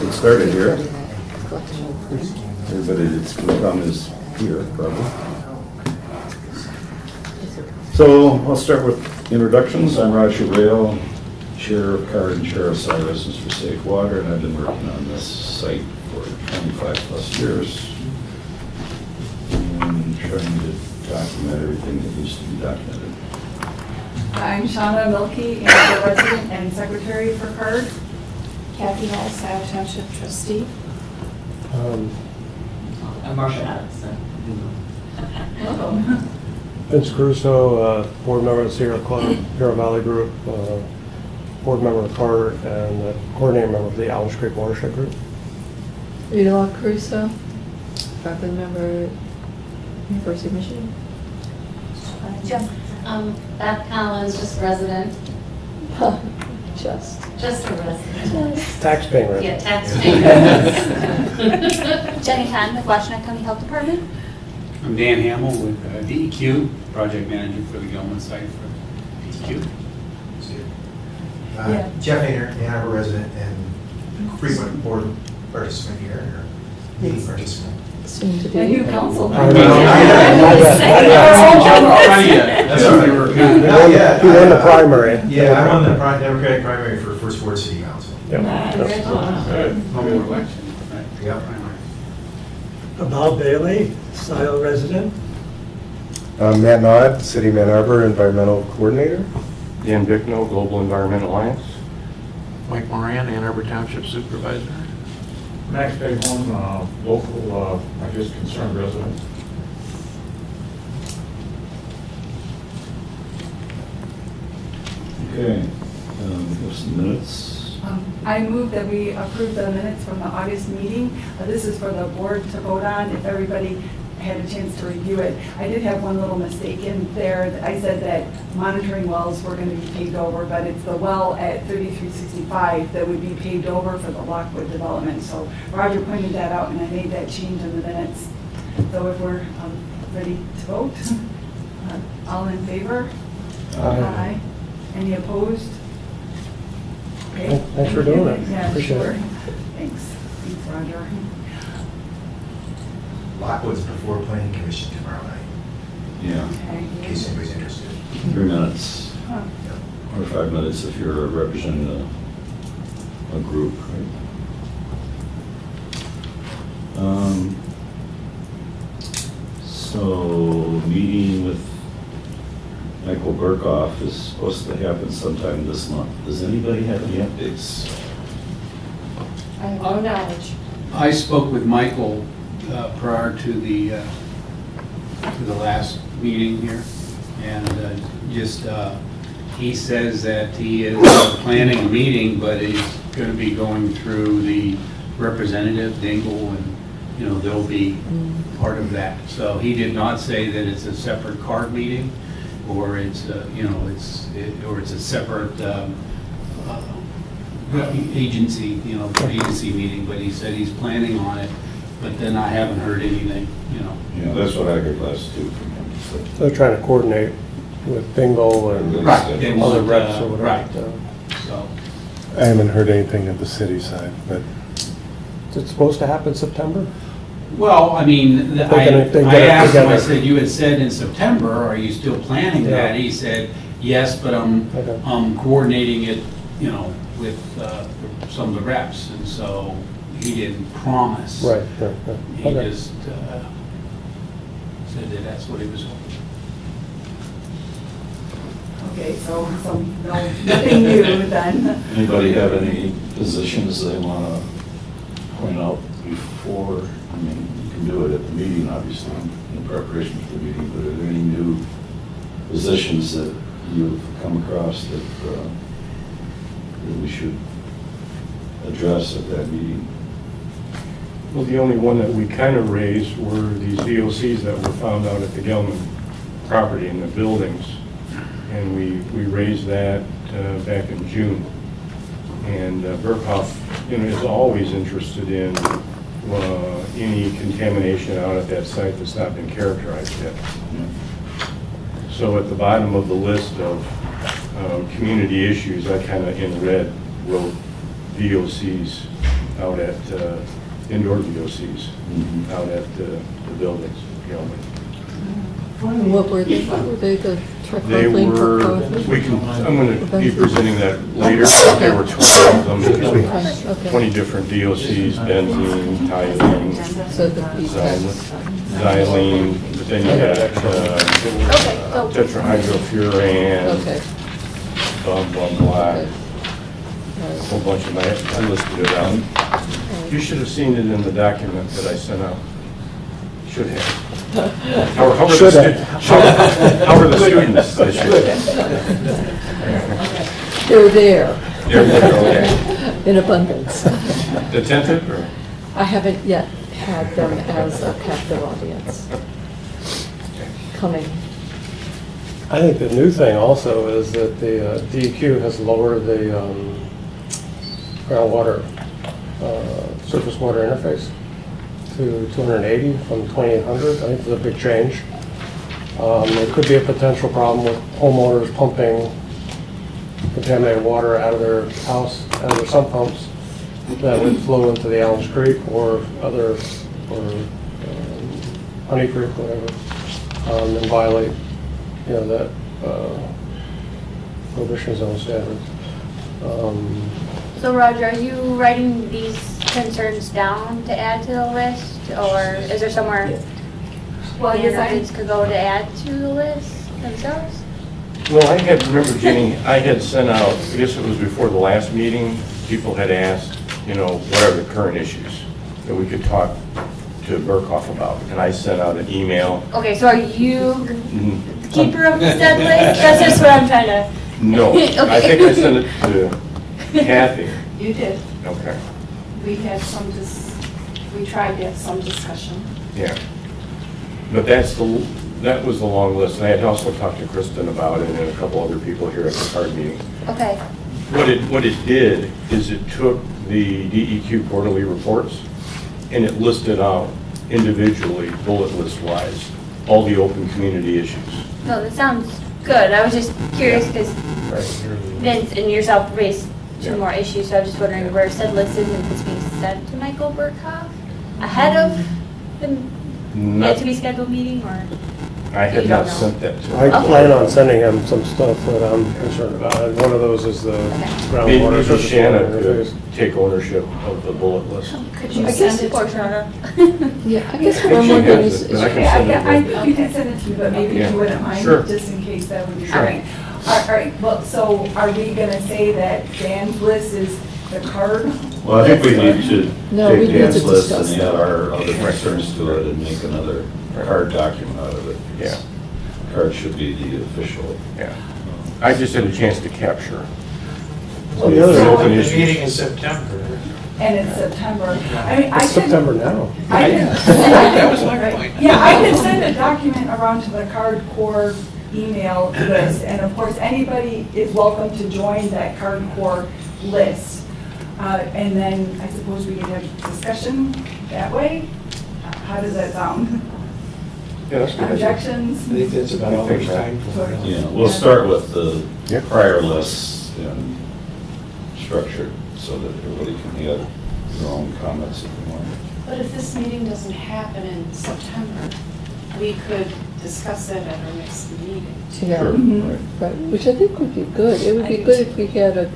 get started here. Everybody that's going to come is here, probably. So I'll start with introductions. I'm Rayle, Chair of CARD and Chair of Citizens for Safe Water, and I've been working on this site for 25 plus years. And trying to document everything that needs to be documented. I'm Shana, Milkie, and the resident and secretary for CARD. Kathy Hall, Scioto Township trustee. I'm Marshall Addison. Welcome. Vince Caruso, board member of the Sierra Club, Bureau Valley Group, board member of CART, and coordinator member of the Allen Creek Watershed Group. Rayle Caruso, faculty member, University of Michigan. Beth Collins, just resident. Just Just a resident. Taxpaying resident. Yeah, taxpayer. Jenny Kahn, with Washtenaw County Health Department. I'm Dan Hamill with DEQ, project manager for the Gelman site for DEQ. Jeff Hayner, Ann Arbor resident and frequent board participant here, or meeting participant. soon to A new be. council. I know. That's all right. Not yet. He won the primary. Yeah, I won the Democratic primary for First Ward City Council. Yep. Normal election, right? Yep. Primary. Abal Bailey, Scioto resident. Matt Nod, City of Ann Arbor Environmental Coordinator. Dan Bicknell, Global Environment Alliance. Mike Moran, Ann Arbor Township Supervisor. Max Bighorn, local, I guess, concerned resident. Okay, here's some minutes. I move that we approve the minutes from the August meeting. This is for the board to vote on, if everybody had a chance to review it. I did have one little mistake in there. I said that monitoring wells were going to be paved over, but it's the well at 3365 that would be paved over for the Lockwood development. So Roger pointed that out, and I made that change in the minutes. So if we're ready to vote, all in favor? Aye. Any opposed? Okay. Thanks for doing it. Yeah, Appreciate sure. it. Thanks, Roger. Lockwood's before Planning Commission tomorrow night, Yeah, Okay. in case anybody's interested. 3 minutes. Huh. Or 5 minutes if you're representing a group, right? So, meeting with Michael Berkoff is supposed to happen sometime this month. Does anybody have any updates? I have no knowledge. I spoke with Michael prior to the last meeting here, and he says that he is planning a meeting, but he's going to be going through the representative, Dingle, and, they'll be part of that. So he did not say that it's a separate CARD meeting, or it's, or it's a separate agency, agency meeting, but he said he's planning on it, but then I haven't heard anything, Yeah, that's what I heard last too from him. So, They're trying to coordinate with Bingo and Right. They other want, reps or whatever. right. So, I haven't heard anything at the city side, but Is it supposed to happen September? well, I mean, They're gonna get I it asked him, I together. said, you had said in September, are you still planning that? Yeah. He said, yes, but Okay. I'm coordinating it, with some of the reps, and so he didn't promise. Right. He Okay. just said that that's what he was hoping. Okay, so nothing new then. Anybody have any positions they want to point out before? I mean, you can do it at the meeting, obviously, in preparation for the meeting, but are there any new positions that you've come across that we should address at that meeting? Well, the only one that we kind of raised were these VOCs that were found out at the Gelman property in the buildings. And we raised that back in June. And Berkoff, is always interested in any contamination out at that site that's not been characterized yet. So at the bottom of the list of community issues, I kind of in red wrote VOCs out at, indoor VOCs out at the buildings, Gelman. What were they? Were they the They trichloroethylene were, perchloroethylene? I'm going to be presenting that later. There were 20 of them, Okay. 20 different VOCs, benzene, toluene, So the PFAS. xylene, but then you had Okay, so tetrahydrofuran, Okay. blah, blah, blah, Okay. a whole bunch of them. I listed it out. You should have seen it in the document that I sent out. Should have. How are the Should stu- have. how are the students this year? They're there There you go, okay. in abundance. Attentive, or? I haven't yet had them as a captive audience coming. I think the new thing also is that the DEQ has lowered the groundwater, surface water interface to 280 from 2800. I think it's a big change. There could be a potential problem with homeowners pumping contaminated water out of their house, out of their sump pumps that would flow into the Allen's Creek or other, or Honey Creek, whatever, and violate, that Prohibition zone standards. So Roger, are you writing these concerns down to add to the list? Or is there somewhere Well, yes, candidates could go to add to the list themselves? Well, I had, remember, Jenny, I had sent out, I guess it was before the last meeting, people had asked, what are the current issues that we could talk to Berkoff about? And I sent out an email. Okay, so are you the keeper of the said list? That's just what I'm trying to... No, I think I sent it to Kathy. You did. Okay, We had we tried to have some discussion. yeah. But that was the long list. And I had also talked to Kristen about it and a couple other people here at the card meeting. Okay. What it did is it took the DEQ quarterly reports and it listed out individually, bullet list wise, all the open community issues. No, that sounds good. I was just curious because Vince and yourself raised two Yeah. more issues, so I was just wondering where said list is and if it's being sent to Michael Berkoff ahead of the yet to be scheduled meeting, or? I had You not don't know. sent that to I her. plan on sending him some stuff that I'm concerned about, and one of those is the Maybe groundwater. surface water Shana interface. could take ownership of the bullet list. Could you I send guess it poor to her? Shana. Yeah, I guess I what I'm think she wondering has is, it, but I can Okay, send it you can send it to me, but maybe Yeah. if you wouldn't mind, Sure. just in case, that would be Sure. great. All right, well, so are we gonna say that Dan's list is the card? Well, I think we need to No, we take need Dan's to list discuss and that. add our other concerns to it and make another card document out of it. Yeah. Card should be the official. Yeah. I just had a chance to capture. Well, the other- the open The issues. meeting in September. And it's September. I mean, I It's can. September now. I can. That was my point. Yeah, I can send a document around to the card core email list, and of course, anybody is welcome to join that card core list. And then I suppose we can have discussion that way. How does that sound? Yeah, that's good. Objections? I think that's about all there's time for. Yeah, we'll start with the Yeah. prior lists and structure so that everybody can add their own comments if they want. But if this meeting doesn't happen in September, we could discuss it at our next meeting. yeah, Mhm. right, which I think would be good. It would be good if we had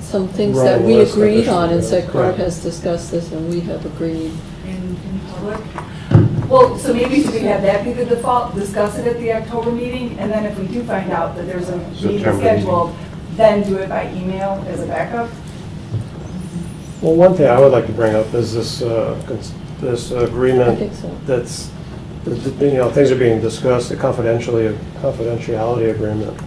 some things that Right, we list that agreed we on and should said, do. Card Right. has discussed this and we have agreed. In public? Well, so maybe we have that be the default, discuss it at the October meeting, and then if we do find out that there's a meeting September scheduled, then do it by email as a backup? Well, one thing I would like to bring up is this I agreement think so. that's, things are being discussed, the confidentiality agreement.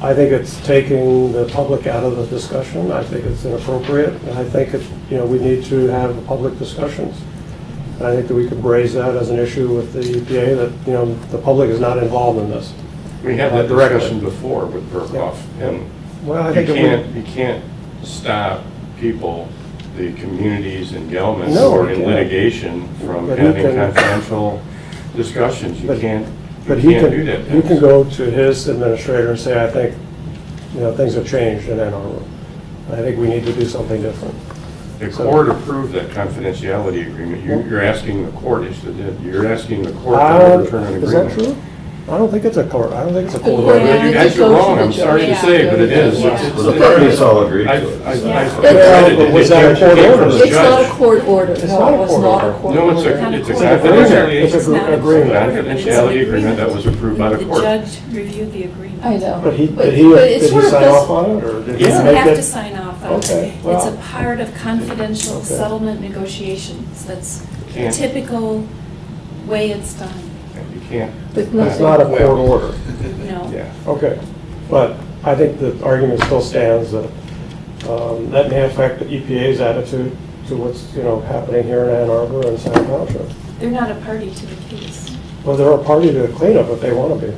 I think it's taking the public out of the discussion. I think it's inappropriate, and I think we need to have public discussions. And I think that we could raise that as an issue with the EPA, that, the public is not involved in this. We had that Directly. discussion before with Berkoff, and Well, I you think that you can't stop people, the communities in Gelman No, who are we in can't. litigation from But he having can- confidential discussions. You But- can't But do he that. can go to his administrator and say, I think, things have changed in Ann Arbor. I think we need to do something different. The court approved that confidentiality agreement. You're asking the court, you're asking the court to overturn an agreement. Is that true? I don't think it's a court, I don't think it's a court Well, order. you guys are wrong, I'm sorry to say, but it is. The parties all agreed to it. But was that a court order? It's not a court order. It's No, not a it was court not a order. court No, order. it's a It's confidentiality. an agreement. Confidentiality agreement that was approved by the The court. judge reviewed the agreement. I know. But But did it's he sort of sign this- off on it, or did he Yeah. Doesn't make have to it? sign off on Okay, it. It's well- a part of confidential Okay. settlement negotiations. That's the Can't. typical way it's done. You can't. But It's not a court order. No. Yeah. Okay, but I think the argument still stands that that may affect the EPA's attitude to what's, happening here in Ann Arbor and South Township. They're not a party to the case. Well, they're a party to the cleanup if they want to be.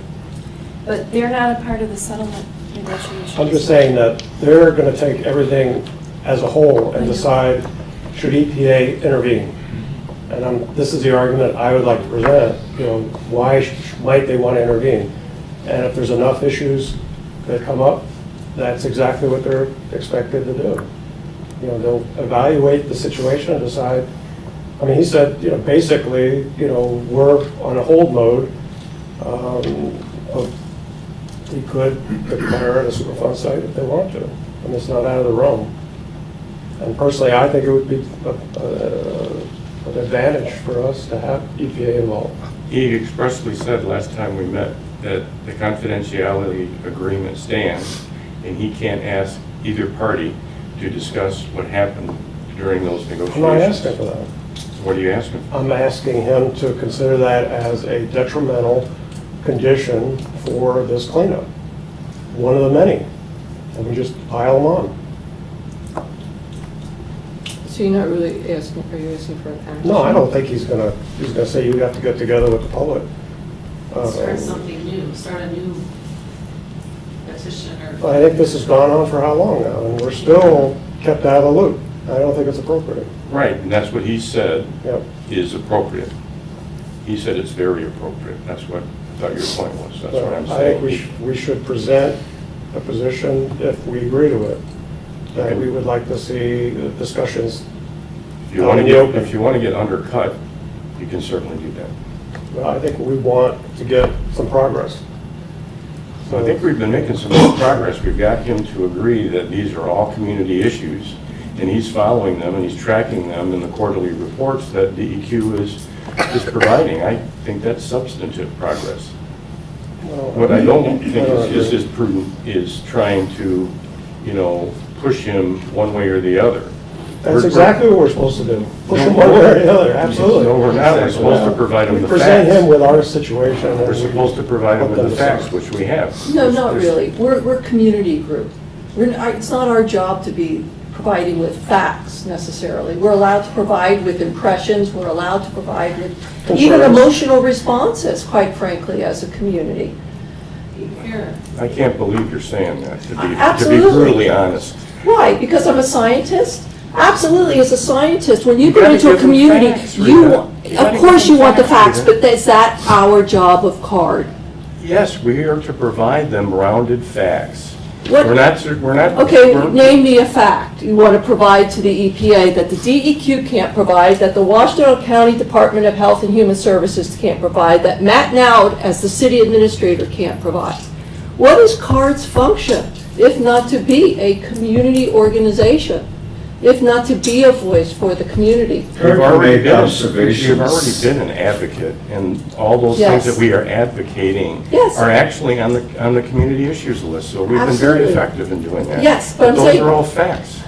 But they're not a part of the settlement negotiations. I'm just saying that they're going to take everything as a whole and decide, should EPA intervene? And this is the argument I would like to present, why might they want to intervene? And if there's enough issues that come up, that's exactly what they're expected to do. They'll evaluate the situation and decide. I mean, he said, basically, we're on a hold mode. But he could declare it a Superfund site if they want to, and it's not out of the realm. And personally, I think it would be an advantage for us to have EPA involved. He expressly said last time we met that the confidentiality agreement stands, and he can't ask either party to discuss what happened during those I'm negotiations. not asking for that. What are you asking? I'm asking him to consider that as a detrimental condition for this cleanup. One of the many. And we just pile them on. So you're not really asking, are you asking for an action? No, I don't think he's gonna say you have to get together with the public. Start something new, start a new petition or. I think this has gone on for how long now, and we're still kept out of the loop. I don't think it's appropriate. Right, and that's what he said Yep. is appropriate. He said it's very appropriate. That's what I thought your point was. That's what I'm I saying. think we should present a position, if we agree to it, that we would like to see discussions. If you want to get undercut, you can certainly do that. Well, I think we want to get some progress. So I think we've been making some good progress. We've got him to agree that these are all community issues, and he's following them, and he's tracking them in the quarterly reports that DEQ is providing. I think that's substantive progress. What I don't think is as prudent is trying to, push him one way or the other. That's exactly what we're supposed to do. Push them one way or the other, absolutely. No, we're not. We're supposed to provide him the facts. We present him with our situation. We're supposed to provide him with the facts, which we have. No, not really. We're a community group. It's not our job to be providing with facts necessarily. We're allowed to provide with impressions. We're allowed to provide with even Concerns. emotional responses, quite frankly, as a community. I can't believe you're saying that, to be Absolutely. brutally honest. Why? Because I'm a scientist? Absolutely, as a scientist, when you go gotta into a give them community, facts, Rita. You gotta of course give them you want the facts, facts, Rita. but is that our job of CARD? Yes, we are to provide them rounded facts. What- We're not. Okay, we're- name me a fact you want to provide to the EPA that the DEQ can't provide, that the Washtenaw County Department of Health and Human Services can't provide, that Matt Nowd, as the city administrator, can't provide. What is CARD's function, if not to be a community organization, if not to be a voice for the community? You've already Make been observations. an advocate, and all those things Yes. that we are advocating Yes. are actually on the community issues list. So we've been very Absolutely. effective in doing that. Yes, but I'm Those saying- are all facts.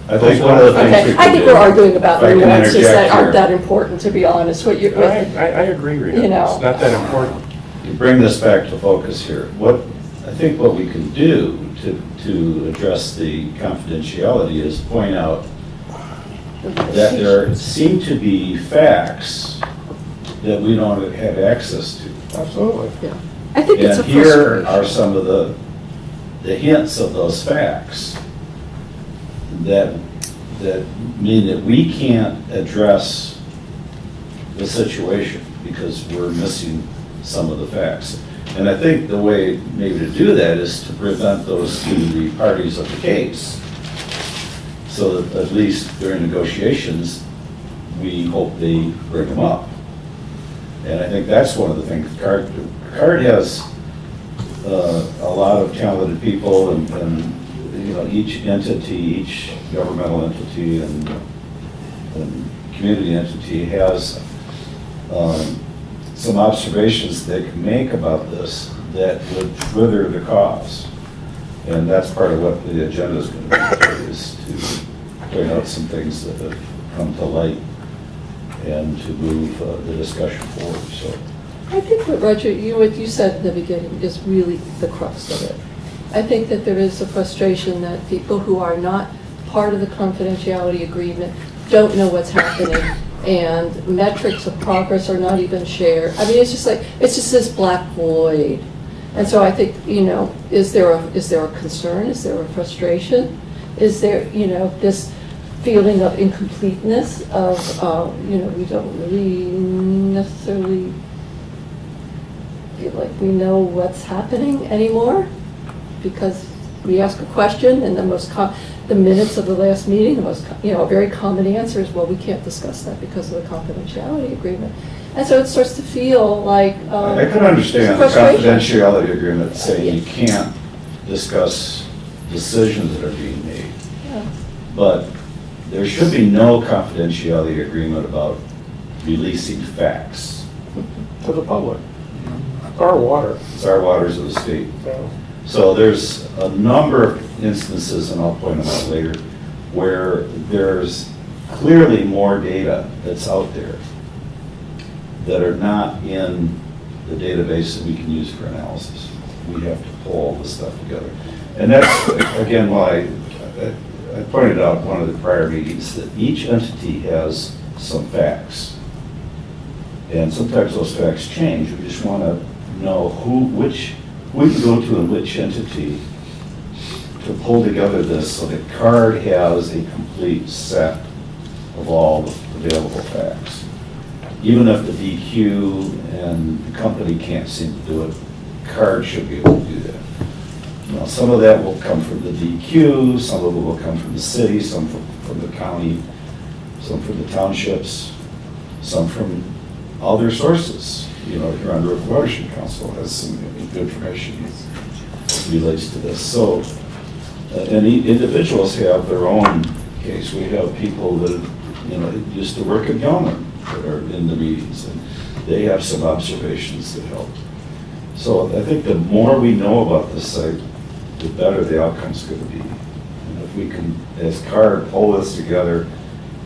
I think one of the things we Okay, could I think do- we're arguing about if I can nuances that interject aren't here. that important, to be honest. What you're, I agree, Rita. You know. It's not that important. You bring this back to focus here. I think what we can do to address the confidentiality is point out that there seem to be facts that we don't have access to. Absolutely. I think it's a And here frustration. are some of the hints of those facts that mean that we can't address the situation because we're missing some of the facts. And I think the way maybe to do that is to present those to the parties of the case So that at least during negotiations, we hope they bring them up. And I think that's one of the things CARD has a lot of talented people, and each entity, each governmental entity and community entity has some observations they can make about this that would further the cause. And that's part of what the agenda is going to be, is to point out some things that have come to light and to move the discussion forward. So I think what Roger, what you said in the beginning is really the crux of it. I think that there is a frustration that people who are not part of the confidentiality agreement don't know what's happening, and metrics of progress are not even shared. I mean, it's just this black void. And so I think, is there a concern? Is there a frustration? Is there, this feeling of incompleteness of, we don't really necessarily feel like we know what's happening anymore? Because we ask a question, and the minutes of the last meeting, a very common answer is, well, we can't discuss that because of the confidentiality agreement. And so it starts to feel like I can understand the confidentiality agreement saying you can't discuss decisions that are being made. Yeah. But there should be no confidentiality agreement about releasing facts. To the public. It's our water. It's our waters of the state. So, So there's a number of instances, and I'll point them out later, where there's clearly more data that's out there that are not in the database that we can use for analysis. We have to pull all this stuff together. And that's, again, why I pointed out in one of the prior meetings that each entity has some facts. And sometimes those facts change. We just want to know who we can go to and which entity to pull together this so that CARD has a complete set of all the available facts. Even if the DEQ and the company can't seem to do it, CARD should be able to do that. Now, some of that will come from the DEQ, some of it will come from the city, some from the county, some from the townships, some from other sources. Huron River Watershed Council has some information that relates to this. So, and individuals have their own case. We have people that used to work at Gelman that are in the meetings, and they have some observations that help. So I think the more we know about this site, the better the outcome's going to be. And if we can, as CARD, pull this together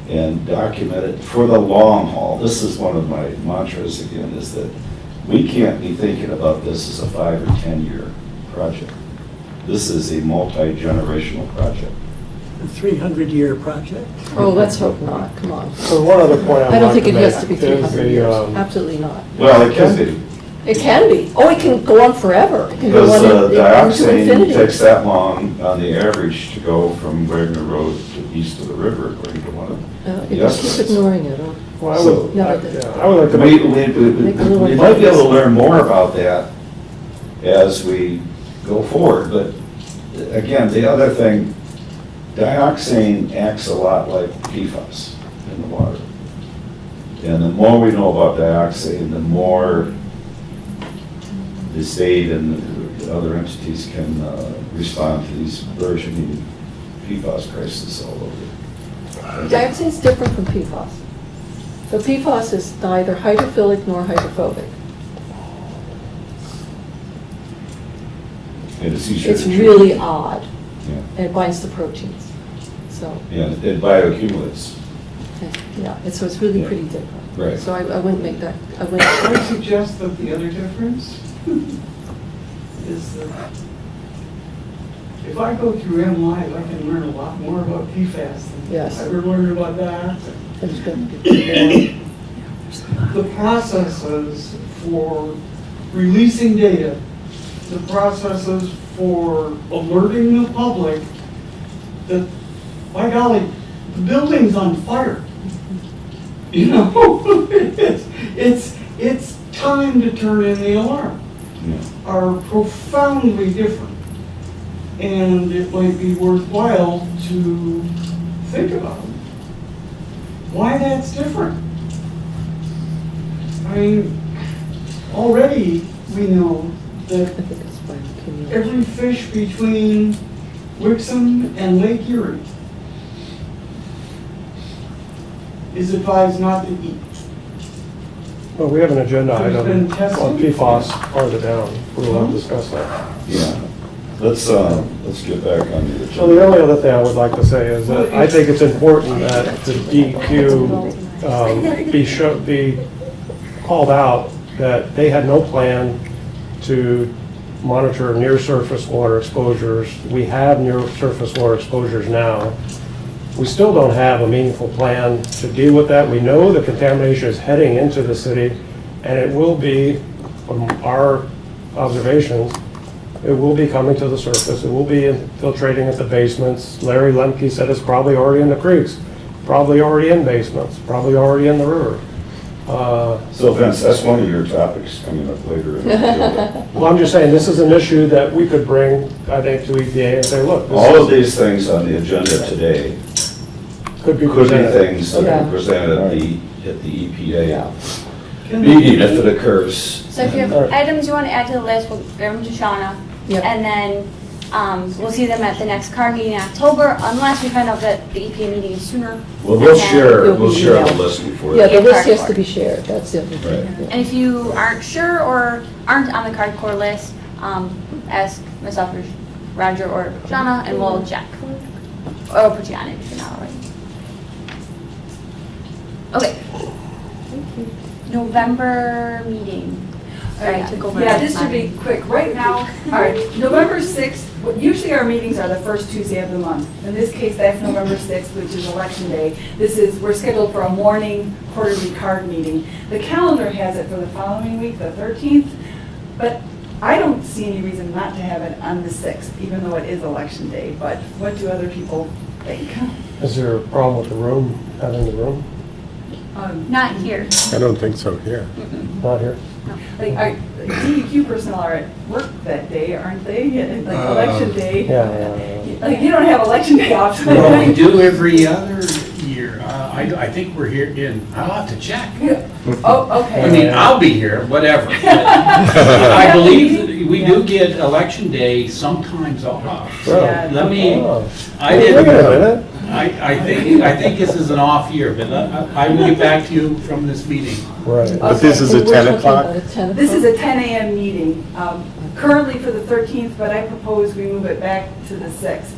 and document it for the long haul. This is one of my mantras again, is that we can't be thinking about this as a 5 or 10 year project. This is a multi-generational project. A 300-year project. Oh, let's hope not, come on. so one other point I don't think it has to be is 300 years, absolutely not. Well, it can be. It can be. Oh, it can go on forever. It can go Because on into dioxane infinity. takes that long on the average to go from Wagner Road to east of the river, according to one of If the you estimates. keep ignoring it, Well, I So- would, No, I it doesn't. I would like to We make, might be able to learn more about that as we go forward, but again, the other thing, dioxane acts a lot like PFAS in the water. And the more we know about dioxane, the more the state and the other entities can respond to these burgeoning PFAS crises all over. Dioxane is different from PFAS. So PFAS is neither hydrophilic nor hydrophobic. And it's easier It's to treat. really odd, Yeah, and it binds to proteins. So, yeah, it bioaccumulates. yeah, so it's really Yeah. pretty different. Right. So I wouldn't make that, I I wouldn't. would suggest that the other difference is that if I go through MLive, I can learn a lot more about PFAS than Yes. I ever learned about dioxane. It's good. And the processes for releasing data, the processes for alerting the public that, by golly, the building's on fire. It's time to turn in the alarm, Yeah. are profoundly different. And it might be worthwhile to think about why that's different. I mean, already we know that every fish between Wixom and Lake Erie is advised not to eat. Well, we have an agenda There's item been testing? on PFAS farther down. We'll discuss that. Yeah, let's get back on the agenda. So the only other thing I would like to say is that I think it's important that the DEQ be called out that they had no plan to monitor near-surface water exposures. We have near-surface water exposures now. We still don't have a meaningful plan to deal with that. We know the contamination is heading into the city, and it will be, from our observations, it will be coming to the surface. It will be infiltrating at the basements. Larry Lemke said it's probably already in the creeks, probably already in basements, probably already in the river. So Vince, that's one of your topics coming up later in the agenda. Well, I'm just saying, this is an issue that we could bring, I think, to EPA and say, look. All of these things on the agenda today could be things that are presented at the EPA meeting if it occurs. So if you have items you want to add to the list, we'll give them to Shana. Yep. And then we'll see them at the next CAR meeting in October, unless we find out that the EPA meeting is sooner. Well, we'll And then- share It'll the be list before. Yeah, that. the list has to be shared, that's it. Right. And if you aren't sure or aren't on the card core list, ask myself or Roger or Shana, and we'll check. Or put you on it if you're not already. Okay. November meeting. Sorry, I took over. Yeah, this should be quick. Right now, all right, November 6th, usually our meetings are the first Tuesday of the month. In this case, that's November 6th, which is election day. We're scheduled for a morning quarterly card meeting. The calendar has it for the following week, the 13th, but I don't see any reason not to have it on the 6th, even though it is election day. But what do other people think? Is there a problem with the room, having the room? Not here. I don't think so here. Not here? Like, DEQ personnel are at work that day, aren't they? Like election day. Yeah. Like, you don't have election day off. Well, we do every other year. I think we're here in, I'll have to check. Oh, okay. I mean, I'll be here, whatever. I believe that we do get election day sometimes off. So Yeah. let me, Oh. I Wait a didn't, minute. I think this is an off year, but I will get back to you from this meeting. Right. But this is at We're 10 talking o'clock? about a 10 This is o'clock. a 10 a.m. meeting, currently for the 13th, but I propose we move it back to the 6th.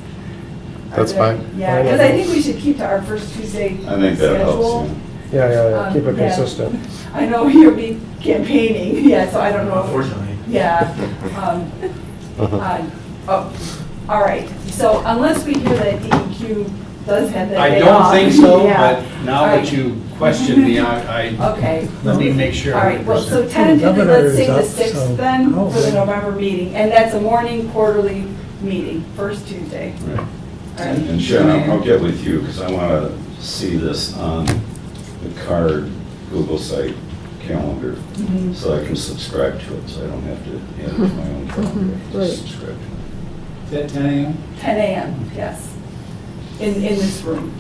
That's fine. Yeah, because I think we should keep to our first Tuesday I think that schedule. helps. Yeah, keep it Yeah. consistent. I know you'll be campaigning, yeah, so I don't know. Unfortunately. Yeah. Oh, all right, so unless we hear that DEQ does have that I day don't off, think so, yeah. but now All right. that you question me, I, Okay. let me make sure. All right, well, so 100%. tentatively, Governor let's say the is up, 6th so- then, Oh, for the good. November meeting, and that's a morning quarterly meeting, first Tuesday. Right. All right. And Shana, I'll get with you because I want to see this on the card Google site calendar Mhm. so I can subscribe to it, so I don't have to add it to my own calendar. Right. Just subscribe to it. Is that 10 a.m.? 10 a.m., yes, in this room.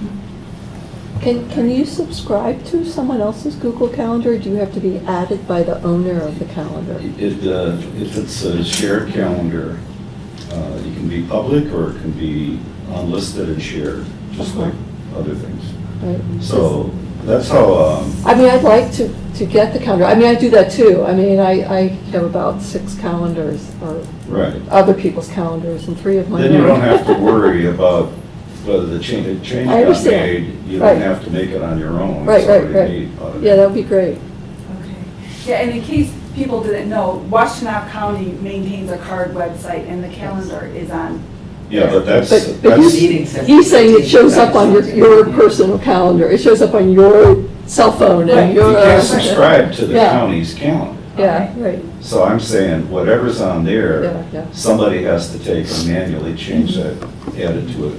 Can you subscribe to someone else's Google Calendar, or do you have to be added by the owner of the calendar? If it's a shared calendar, it can be public or it can be unlisted and shared, just like other things. Right? So that's how, I mean, I'd like to get the calendar. I mean, I do that too. I mean, I have about 6 calendars, or right. other people's calendars, and 3 of mine. Then you don't have to worry about whether the change I got understand. made. You Right. don't have to make it on your own. Right, It's right, already right. made automatically. Yeah, that would be great. Okay. Yeah, and in case people didn't know, Washtenaw County maintains a card website, and the calendar is on. Yeah, but But that's, he's saying it shows up on your personal calendar. It shows up on your cell phone Right. and you your. can't subscribe to the Yeah. county's calendar. Yeah, right. So I'm saying whatever's on there, Yeah. somebody has to take and manually change that, add it to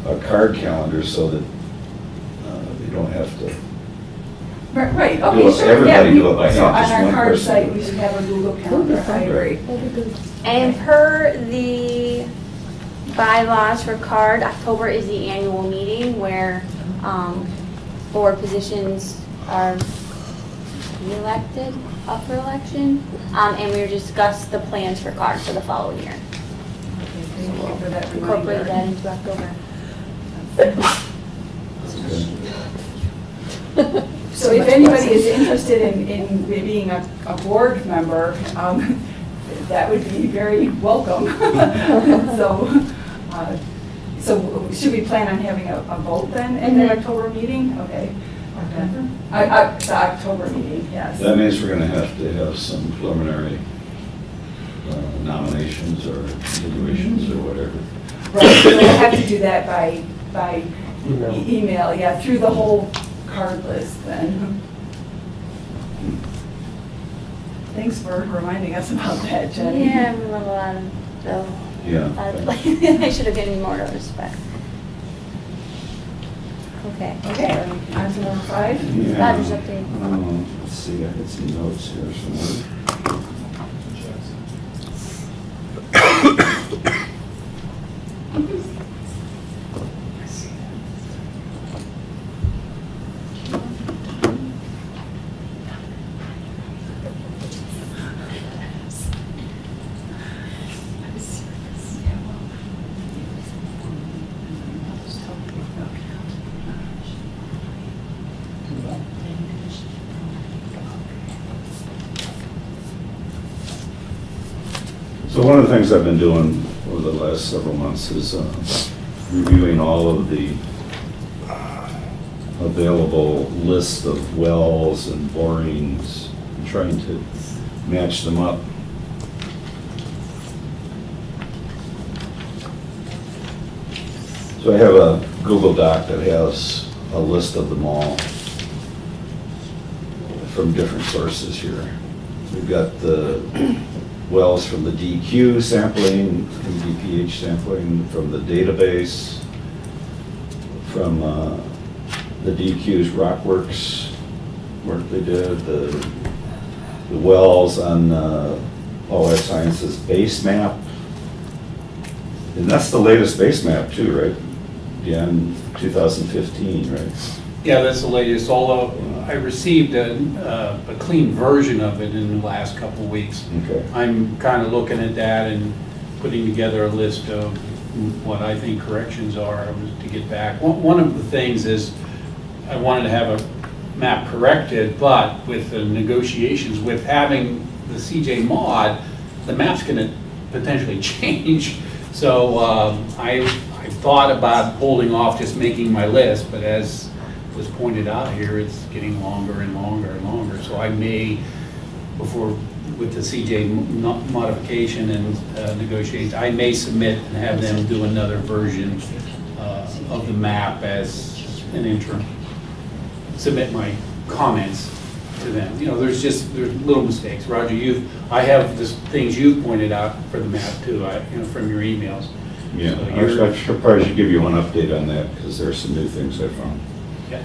a card calendar so that they don't have to. Right, Do okay, it- sure, everybody yeah. do it by So hand, on just our one card person. site, we should have a Google Calendar, I agree. That'd be good. And per the bylaws for CARD. October is the annual meeting where board positions are elected, up for election, and we discussed the plans for CARD for the following year. Thank you for that Incorporate reminder. that into October. So if anybody is interested in being a board member, that would be very welcome. So should we plan on having a vote then in the October meeting? Okay. The October meeting, yes. That means we're gonna have to have some preliminary nominations or continuations or whatever. Right, so we'll have to do that by Email. email, yeah, through the whole card list then. Thanks for reminding us about that, Jenny. Yeah, I'm a little out of the. Yeah. I should have given you more notice, but. Okay. Okay, on to number 5. Yeah. Rogers update. Let's see, I had some notes here somewhere. So one of the things I've been doing over the last several months is reviewing all of the available list of wells and borings and trying to match them up. So I have a Google Doc that has a list of them all from different sources here. We've got the wells from the DEQ sampling, from DPH sampling, from the database, from the DEQ's Rockworks work they did, the wells on All Life Sciences base map. And that's the latest base map too, right? Yeah, in 2015, right? Yeah, that's the latest, although I received a clean version of it in the last couple of weeks. Okay. I'm kind of looking at that and putting together a list of what I think corrections are to get back. One of the things is I wanted to have a map corrected, but with the negotiations, with having the CJ mod, the map's going to potentially change. So I thought about holding off just making my list, but as was pointed out here, it's getting longer and longer and longer. So I may, before, with the CJ modification and negotiations, I may submit and have them do another version of the map as an interim. Submit my comments to them. You know, there's little mistakes. Roger, I have the things you've pointed out for the map too, from your emails. Yeah, So I should probably give you one update on that because there's some new things I found. Yeah.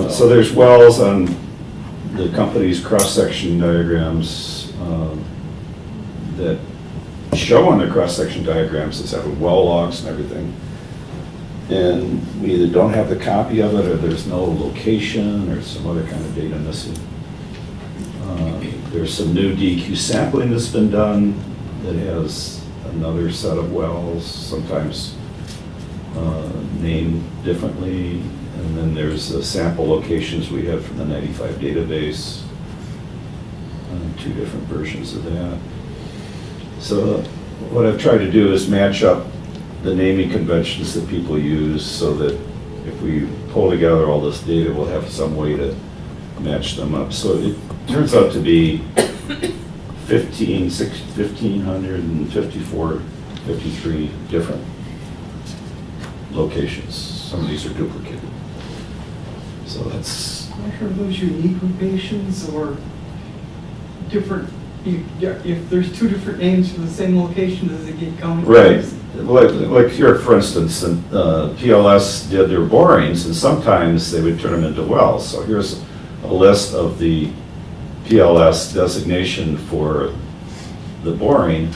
So there's wells on the company's cross-section diagrams that show on the cross-section diagrams, it's having well logs and everything. And we either don't have the copy of it or there's no location or some other kind of data missing. There's some new DEQ sampling that's been done that has another set of wells, sometimes named differently. And then there's the sample locations we have from the 95 database, 2 different versions of that. So what I've tried to do is match up the naming conventions that people use so that if we pull together all this data, we'll have some way to match them up. So it turns out to be 1,554, 53 different locations. Some of these are duplicated. So that's... Are those unique locations or different, if there's 2 different names for the same location, does it get counted? Right. Like here, for instance, PLS did their borings, and sometimes they would turn them into wells. So here's a list of the PLS designation for the boring,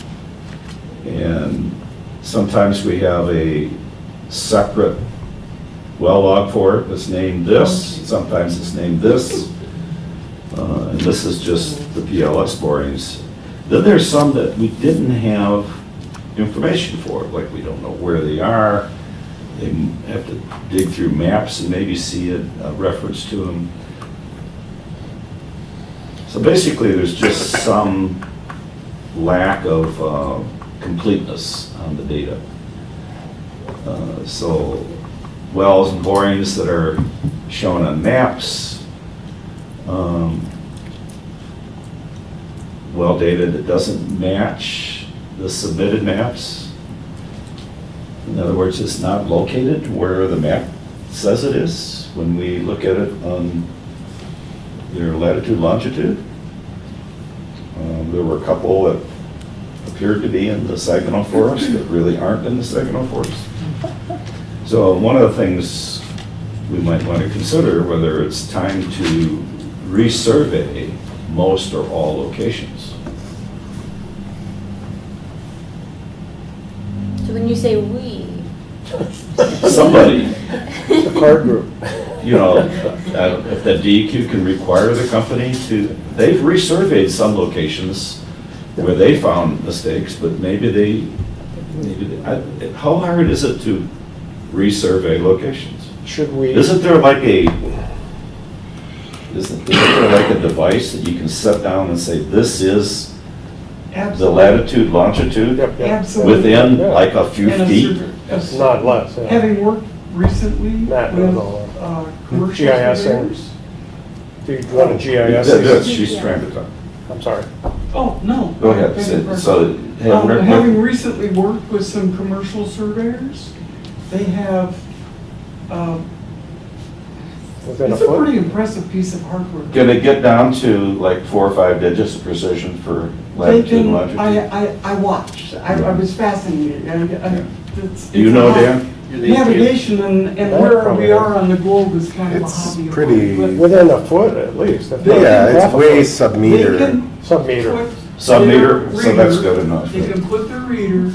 and sometimes we have a separate well log for it that's named this, sometimes it's named this. And this is just the PLS borings. Then there's some that we didn't have information for, like we don't know where they are. They have to dig through maps and maybe see a reference to them. So basically, there's just some lack of completeness on the data. So wells and borings that are shown on maps, well data that doesn't match the submitted maps. In other words, it's not located where the map says it is when we look at it on their latitude, longitude. There were a couple that appeared to be in the Saginaw Forest that really aren't in the Saginaw Forest. So one of the things we might want to consider whether it's time to resurvey most or all locations. So when you say we, Somebody, The card group. you know, if the DEQ can require the company to, they've resurveyed some locations where they found mistakes, but how hard is it to resurvey locations? Should we? Isn't there like a device that you can set down and say, this is the Absolutely. latitude, longitude? Yep, yep. Absolutely. Within Yeah. like a few And a feet? survey- Not less, yeah. Having worked recently Matt with knows all commercial GISing. surveyors. Do you want a GIS? She's trying to talk. I'm sorry. Oh, no. Go ahead. So, Having recently worked with some commercial surveyors, they have, Within a it's a pretty foot? impressive piece of hardware. can it get down to like 4 or 5 digits of precision for They latitude and can, longitude? I watched, I was fascinated. Do you know, Dan? Navigation and That where probably we are on the globe is kind of a It's hobby. of pretty- mine, Within a foot at least. if not Yeah, half it's a way foot. sub-meter. They can Sub-meter. put Sub-meter? their So that's reader- good enough. They can put their reader,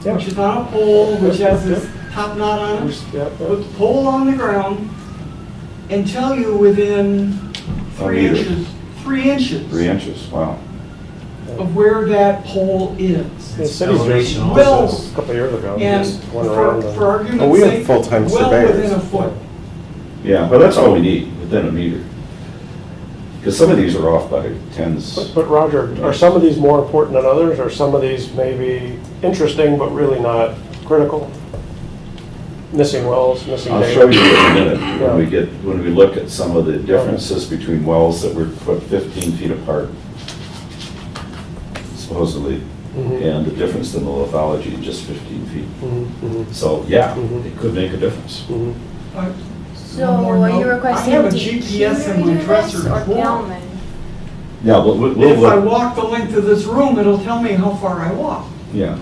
Yeah. which is on a pole, which has Yep. this top knot on it, Yep, yep. put the pole on the ground and tell you within A 3 meter. inches, 3 inches 3 inches, wow. of where that pole is. The city's elevation just, Well, a couple of years ago, And just went around. for Well, argument's we have sake, full-time well surveyors. within a foot. Yeah, but that's all we need, within a meter. Because some of these are off by tens. But Roger, are some of these more important than others, or some of these maybe interesting but really not critical? Missing wells, missing I'll data? show you in a minute, Yeah. when we look at some of the differences between wells that were put 15 feet apart, supposedly, Mhm. and the difference in the lithology in just 15 feet. Mhm, mhm, So, yeah, Mhm. it could make a difference. mhm. so One more are you note. requesting I have a DEQ GPS in my reader dresser list or drawer. Gelman? Yeah, but If I walk the length of this room, it'll tell me how far I walk. yeah.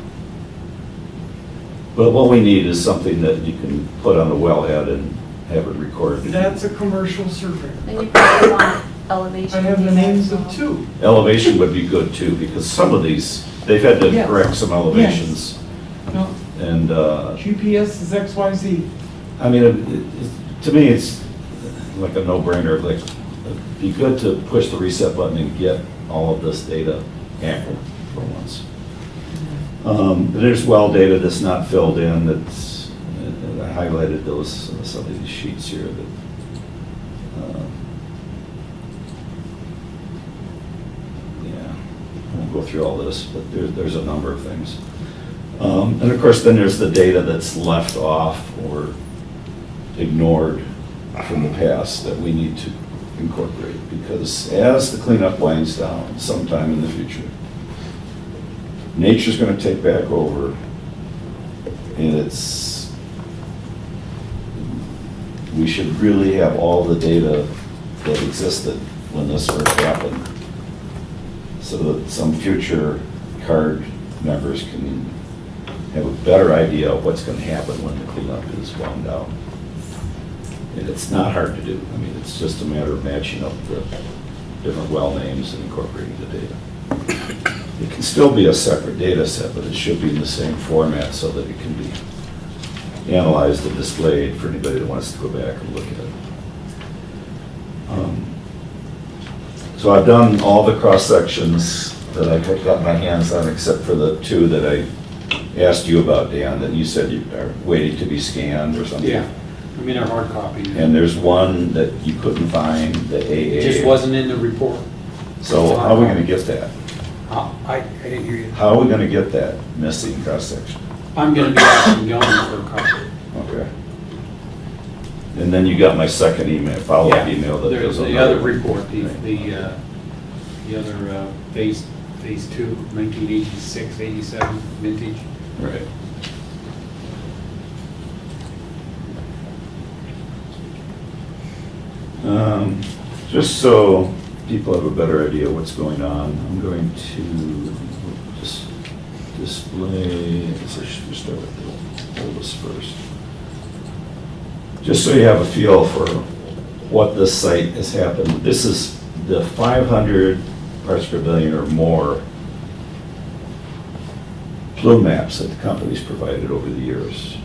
But what we need is something that you can put on the wellhead and have it recorded. That's a commercial survey. Then you probably want elevation. I have the data names as of well. 2. Elevation would be good too, because some of these, they've had to Yes. correct some elevations. No, And, GPS is XYZ. I mean, to me, it's like a no-brainer, like, it'd be good to push the reset button and get all of this data accurate for once. There's well data that's not filled in, that's, and I highlighted those, some of these sheets here that, yeah, I won't go through all this, but there's a number of things. And of course, then there's the data that's left off or ignored from the past that we need to incorporate, because as the cleanup winds down sometime in the future, nature's going to take back over, and we should really have all the data that existed when this first happened, so that some future CARD members can have a better idea of what's going to happen when the cleanup is wound down. And it's not hard to do. I mean, it's just a matter of matching up the different well names and incorporating the data. It can still be a separate data set, but it should be in the same format so that it can be analyzed and displayed for anybody that wants to go back and look at it. So I've done all the cross-sections that I got my hands on, except for the two that I asked you about, Dan, that you said you are waiting to be scanned or something. Yeah, I mean, a hard copy. And there's one that you couldn't find, the AA. It just wasn't in the report. So how are we gonna get that? I didn't hear you. How are we gonna get that missing cross-section? I'm gonna be asking Gelman for a copy. Okay. And then you got my second email, follow-up Yeah, email that there's goes on. the other report, the other phase 2, 1986, 87 vintage. Right. Just so people have a better idea what's going on, I'm going to just display, I guess I should start with the oldest first. Just so you have a feel for what this site has happened. This is the 500 parts per billion or more plume maps that the company's provided over the years.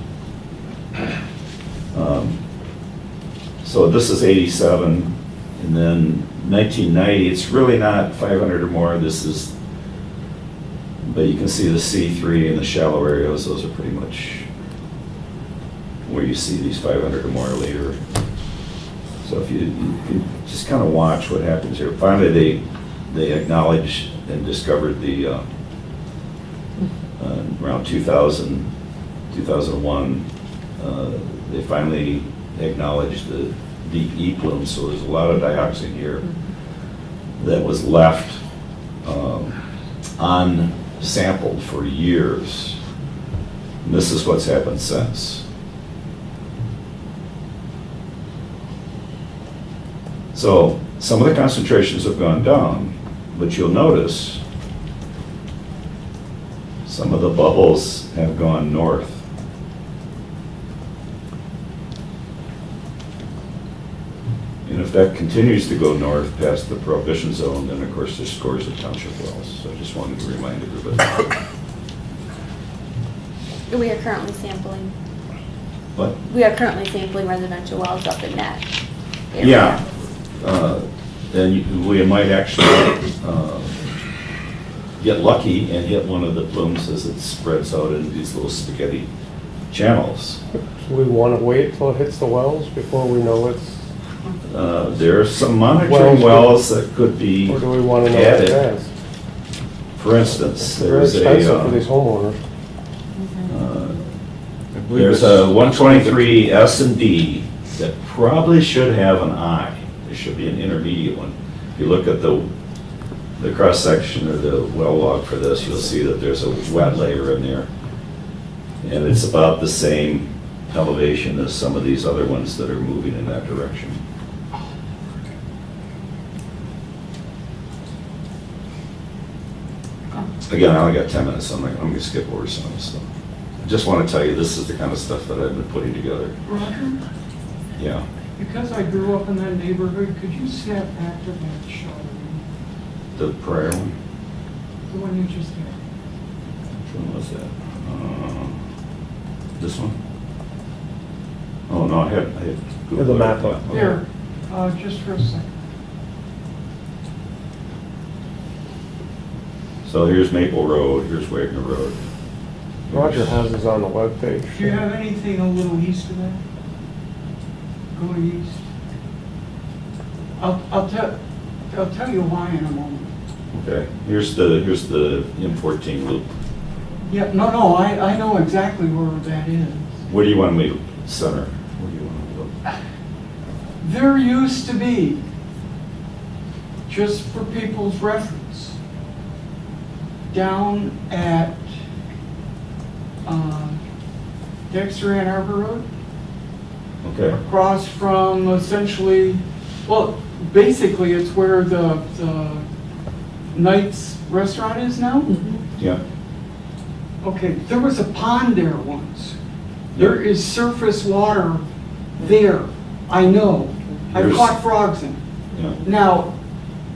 So this is 87, and then 1990, it's really not 500 or more, this is, but you can see the C3 and the shallow areas, those are pretty much where you see these 500 or more later. So if you can just kind of watch what happens here. Finally, they acknowledged and discovered the, around 2000, 2001, they finally acknowledged the deep E plume, so there's a lot of dioxane here that was left unsampled for years. And this is what's happened since. So some of the concentrations have gone down, but you'll notice some of the bubbles have gone north. And if that continues to go north past the Prohibition zone, then of course there's scores of township wells. So I just wanted to remind everybody. We are currently sampling. What? We are currently sampling residential wells up in that area. Yeah. Then we might actually get lucky and hit one of the plumes as it spreads out in these little spaghetti channels. So we want to wait till it hits the wells before we know it's, There are some monitoring wells that could be or do we want to know it added. fast? For instance, It's very there's expensive for these a, homeowners. there's a 123 S&D that probably should have an I. There should be an intermediate one. If you look at the cross-section or the well log for this, you'll see that there's a wet layer in there. And it's about the same elevation as some of these other ones that are moving in that direction. Again, I only got 10 minutes, so I'm gonna skip over some of this stuff. I just want to tell you, this is the kind of stuff that I've been putting together. Roger, Yeah. because I grew up in that neighborhood, could you snap back to that shot? The prior one, The one you just had? which one was that? This one? Oh, no, I had Googled The it. map. Yeah, okay. There, just for a second. So here's Maple Road, here's Wagner Road. Roger has his on the webpage. Do you have anything a little east of that? Going east? I'll tell you why in a moment. Okay, here's the M14 loop. Yeah, no, I know exactly where that is. Where do you want me to center? Where do you want me to look? There used to be, just for people's reference, down at Dexter Ann Arbor Road, Okay, across from essentially, well, basically it's where the Knights restaurant is now. yeah, Okay, there was a pond there once. There is surface water there, I know. I've There's- caught frogs in it. yeah. Now,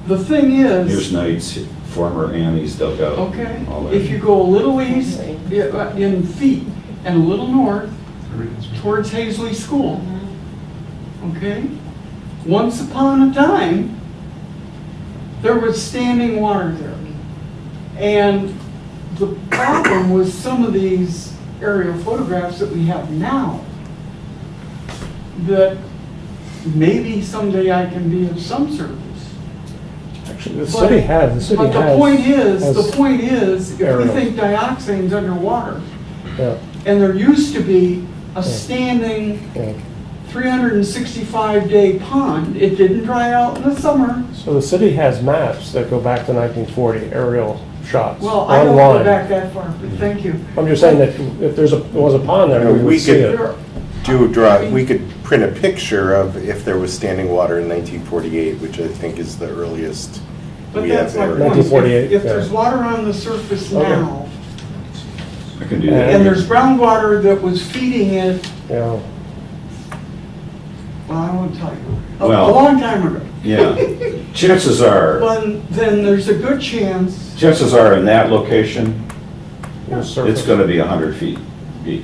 the thing Here's is, Knight's, former Annie's dugout. okay, all that. if you go a little east in feet and a little north towards Hazley School, okay? Once upon a time, there was standing water there. And the problem with some of these aerial photographs that we have now, that maybe someday I can be of some service. Actually, the city has. But the point is, if we aerial. think dioxane's underwater, Yeah, and there used to be a standing yeah. 365-day pond, it didn't dry out in the summer. So the city has maps that go back to 1940, aerial shots. Well, I don't go online. back that far, but thank you. I'm just saying that if there was a pond there, we We would see could it. we could print a picture of if there was standing water in 1948, which I think is the earliest But we that's have my ever. point. 1948, If yeah. there's water on the surface Okay. now, I can do that. and there's groundwater that was feeding it, Yeah. well, I won't tell you, a Well- long time ago. Yeah, chances are Then there's a good chance, in that location, The it's surface. gonna be 100 feet deep.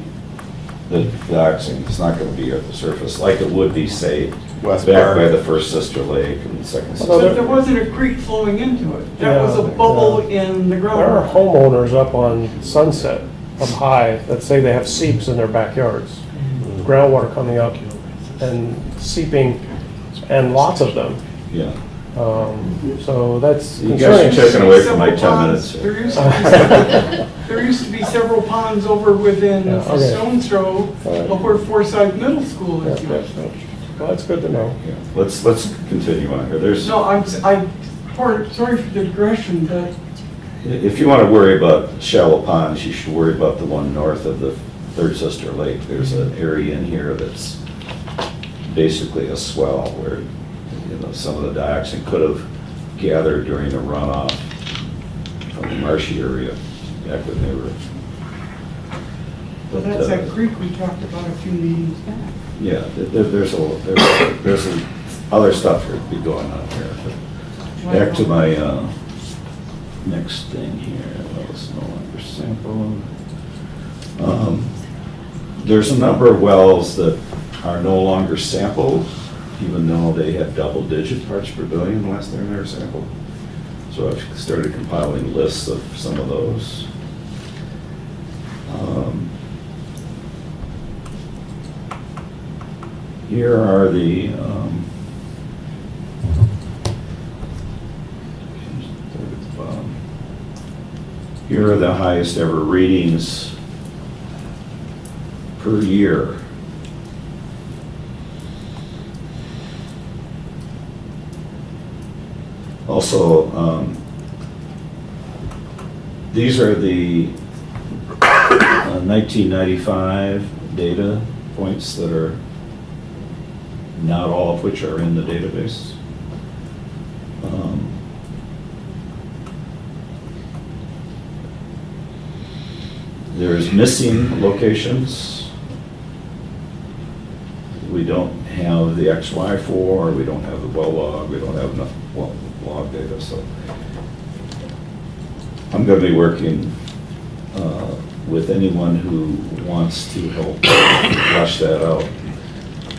The dioxane, it's not gonna be at the surface like it would be, say, West back Bar. by the first sister lake and the second sister. Although but there wasn't a creek flowing into it. That was a Yeah, bubble in the There are groundwater. homeowners up on Sunset, up high, that say they have seeps in their backyards. Groundwater coming up and seeping, and lots of them. Yeah. So that's You guys concerning. are taking away from my 10 Several minutes. ponds. There used to be several ponds over within Yeah, a okay. stone's throw of where Forsyth Middle School Yeah, is. yeah, yeah. Well, that's good to know. Yeah. Let's continue on here. There's, No, sorry for the digression, but if you want to worry about shallow ponds, you should worry about the one north of the third sister lake. There's an area in here that's basically a swell where, you know, some of the dioxin could have gathered during the runoff from the marshy area back when they were. but that's that creek we talked about a few meetings back. Yeah, there's other stuff that be going on here. But back to my next thing here. Well, it's no longer sampled. There's a number of wells that are no longer sampled, even though they had double-digit parts per billion last time they were sampled. So I've started compiling lists of some of those. Here are the here are the highest ever readings per year. Also, these are the 1995 data points that are, not all of which are in the database. There's missing locations. We don't have the XY for, or we don't have the well log, we don't have enough well log data, so. I'm going to be working with anyone who wants to help flesh that out.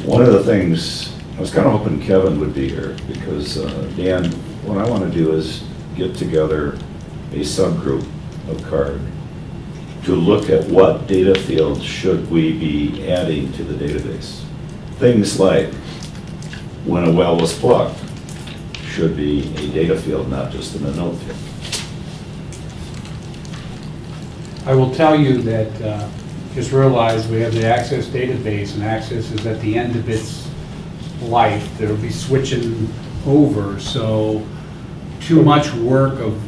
One of the things, I was kind of hoping Kevin would be here, because Dan, what I want to do is get together a subgroup of CARD to look at what data fields should we be adding to the database. Things like when a well was plugged should be a data field, not just in a note field. I will tell you that, just realize we have the Access database, and Access is at the end of its life. They'll be switching over, so too much work of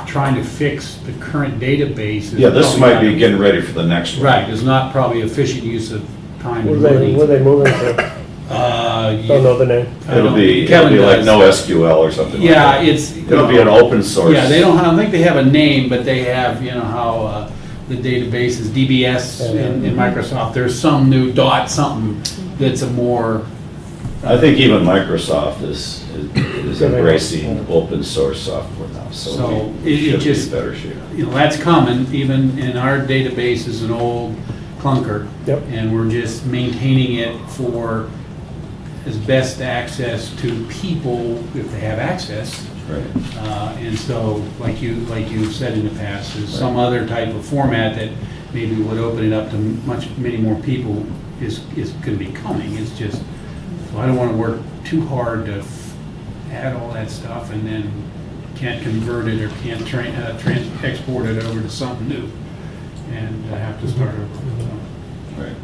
trying to fix the current database. Is Yeah, this probably might not- be getting ready for the next one. Right, is not probably efficient use of time and Where money. they moving to? Don't know the name. It'll be Kevin like does. no SQL or something like Yeah, that. it's. It'll be an open source. Yeah, I don't think they have a name, but they have, you know, how the database is DBS in Microsoft. There's some new dot something that's a more I think even Microsoft is embracing open source software now, so So we it should be just, in better shape. you know, that's common, even in our database is an old clunker. Yep. And we're just maintaining it for as best access to people if they have access. Right. And so, like you've said in the past, is some other type of format that maybe would open it up to many more people is going to be coming. It's just, so I don't want to work too hard to add all that stuff and then can't convert it or can't export it over to something new and have to start over. So. Right.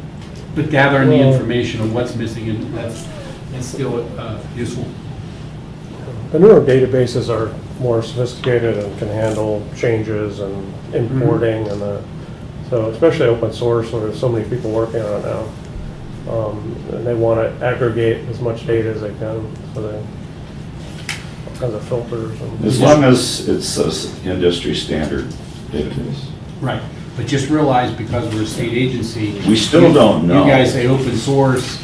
But gathering the information of what's missing, and that's still useful. The newer databases are more sophisticated and can handle changes and importing and so especially open source where there's so many people working on it now. And they want to aggregate as much data as they can, so they all kinds of filters. And As long as it's an industry standard database. Right, but just realize because we're a state agency. We still don't know. You guys say open source,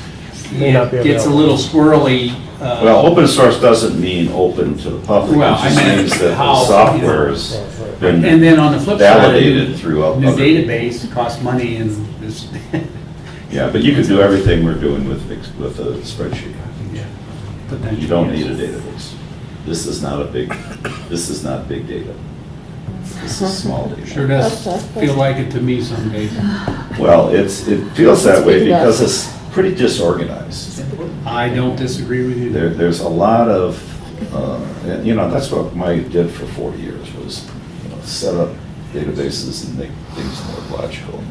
May not be it gets a available. little squirrely. Well, open source doesn't mean open to the public. Well, It just I meant means that how, the software's been And then on the flip side, validated through new other. database costs money and this. Yeah, but you can do everything we're doing with a spreadsheet. Yeah, You don't need a database. This is not big data. This is small data. Sure does feel like it to me some days. Well, it feels that way because it's pretty disorganized. I don't disagree with you. There's a lot of, that's what Mike did for 40 years was, set up databases and make things more logical.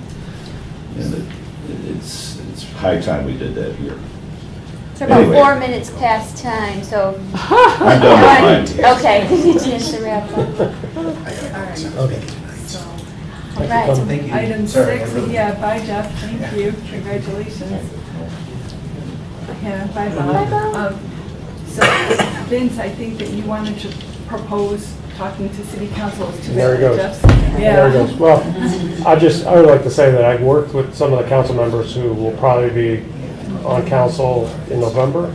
And it's high time we did that here. It's about Anyway. 4 minutes past time, so. I'm done with mine. Okay, just to wrap up. Okay. All right. Thank you. Item Sorry, 6, I really- yeah, bye Jeff, thank you, congratulations. Yeah, bye Bye, Bob. Bob. So Vince, I think that you wanted to propose talking to city council. It's too There he bad goes. Jeff's- There it Yeah. goes. Well, I would like to say that I've worked with some of the council members who will probably be on council in November,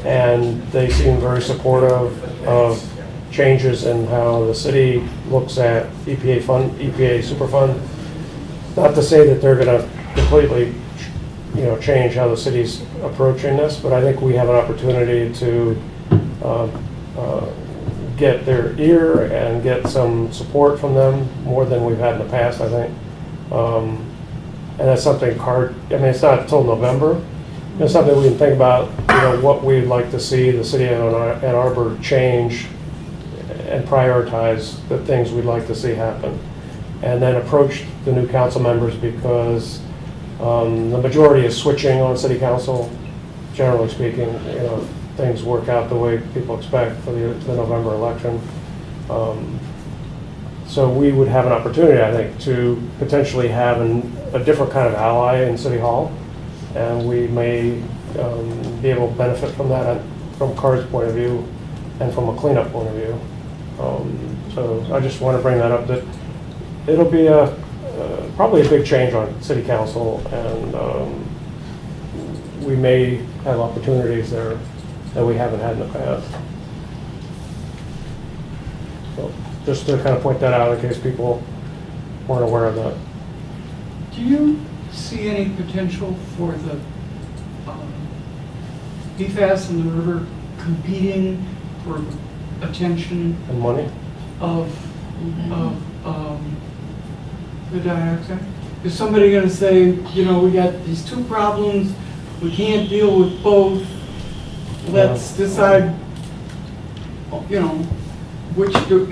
and they seem very supportive of changes in how the city looks at EPA Superfund. Not to say that they're going to completely, change how the city's approaching this, but I think we have an opportunity to get their ear and get some support from them more than we've had in the past, I think. And that's something it's not until November. It's something we can think about, what we'd like to see the city of Ann Arbor change and prioritize the things we'd like to see happen. And then approach the new council members because the majority is switching on city council, generally speaking. Things work out the way people expect for the November election. So we would have an opportunity, I think, to potentially have a different kind of ally in City Hall. And we may be able to benefit from that from CARD's point of view and from a cleanup point of view. So I just want to bring that up, that it'll be probably a big change on City Council, and we may have opportunities there that we haven't had in the past. So just to kind of point that out in case people weren't aware of that. Do you see any potential for the PFAS and the river competing for attention And money? of the dioxane? Is somebody going to say, we got these two problems, we can't deal with both, let's decide, which do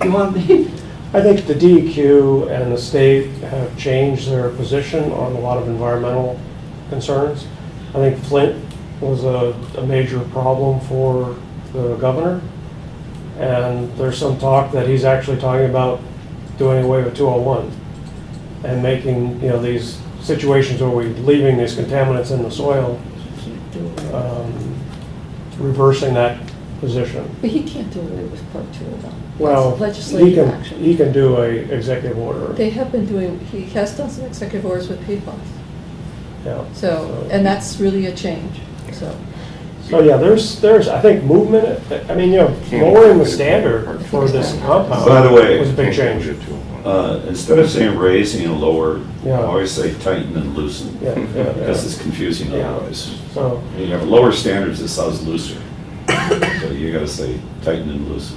you want the... I think the DEQ and the state have changed their position on a lot of environmental concerns. I think Flint was a major problem for the governor, and there's some talk that he's actually talking about doing away with 201 and making, these situations where we're leaving these contaminants in the soil, reversing that position. But he can't do away with part 2 of them. Well, Legislative action. he can do a executive order. They have been he has done some executive orders with PFAS. Yeah. So, and that's really a change, so. So yeah, there's, I think movement, I mean, lowering the standard for this compound By the way, was a big change. instead of saying raising and lower, Yeah. always say tighten and loosen. Yeah, yeah, Because yeah. it's confusing Yeah. otherwise. So, You have lower standards, it sounds looser. So you gotta say tighten and loosen.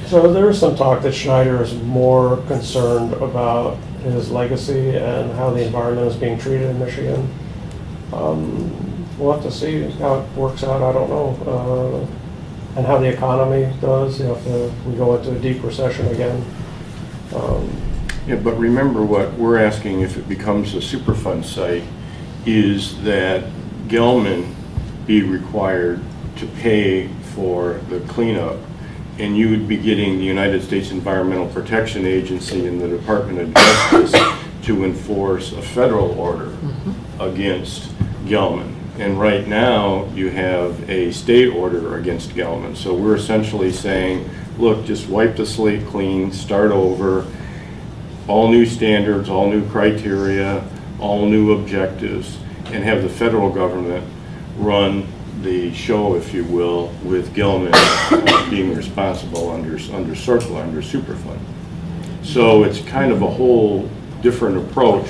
so there was some talk that Schneider is more concerned about his legacy and how the environment is being treated in Michigan. We'll have to see how it works out, I don't know. And how the economy does, if we go into a deep recession again. Yeah, but remember what we're asking if it becomes a Superfund site is that Gelman be required to pay for the cleanup, and you would be getting the United States Environmental Protection Agency and the Department of Justice to enforce a federal order against Gelman. And right now, you have a state order against Gelman. So we're essentially saying, look, just wipe the slate clean, start over, all new standards, all new criteria, all new objectives, and have the federal government run the show, if you will, with Gelman being responsible under CERCLA, under Superfund. So it's kind of a whole different approach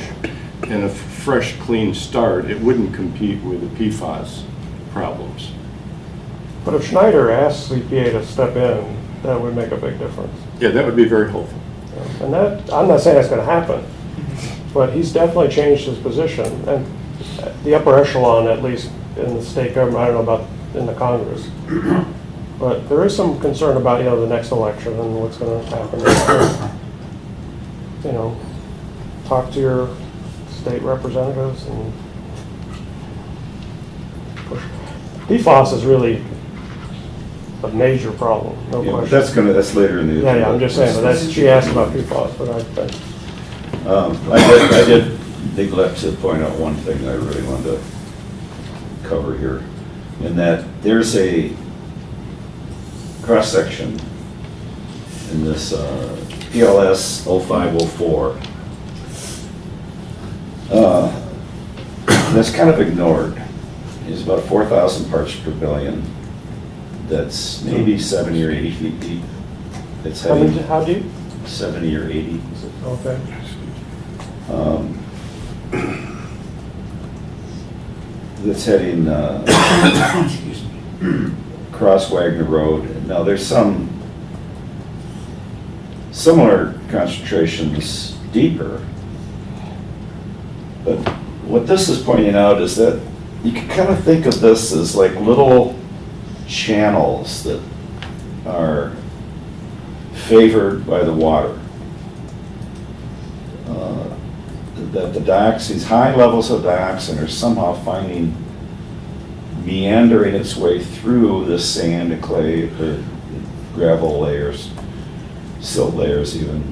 and a fresh, clean start. It wouldn't compete with the PFAS problems. But if Schneider asks EPA to step in, that would make a big difference. Yeah, that would be very hopeful. And that, I'm not saying that's going to happen, but he's definitely changed his position. And the upper echelon, at least in the state government, I don't know about in the Congress, but there is some concern about, the next election and what's going to happen. Talk to your state representatives and push. PFAS is really a major problem, no Yeah, but question. that's later in the. Yeah, I'm just saying, but she asked about PFAS, but I did neglect to point out one thing that I really wanted to cover here, in that there's a cross-section in this PLS 0504 that's kind of ignored. It's about 4,000 parts per billion. That's maybe 70 or 80 feet deep. It's heavy. how deep? 70 or 80. Okay. That's heading across Wagner Road. Now, there's some similar concentrations deeper, but what this is pointing out is that you can kind of think of this as like little channels that are favored by the water. That the dioxins, high levels of dioxin are somehow meandering its way through the sand and clay, or gravel layers, silt layers even,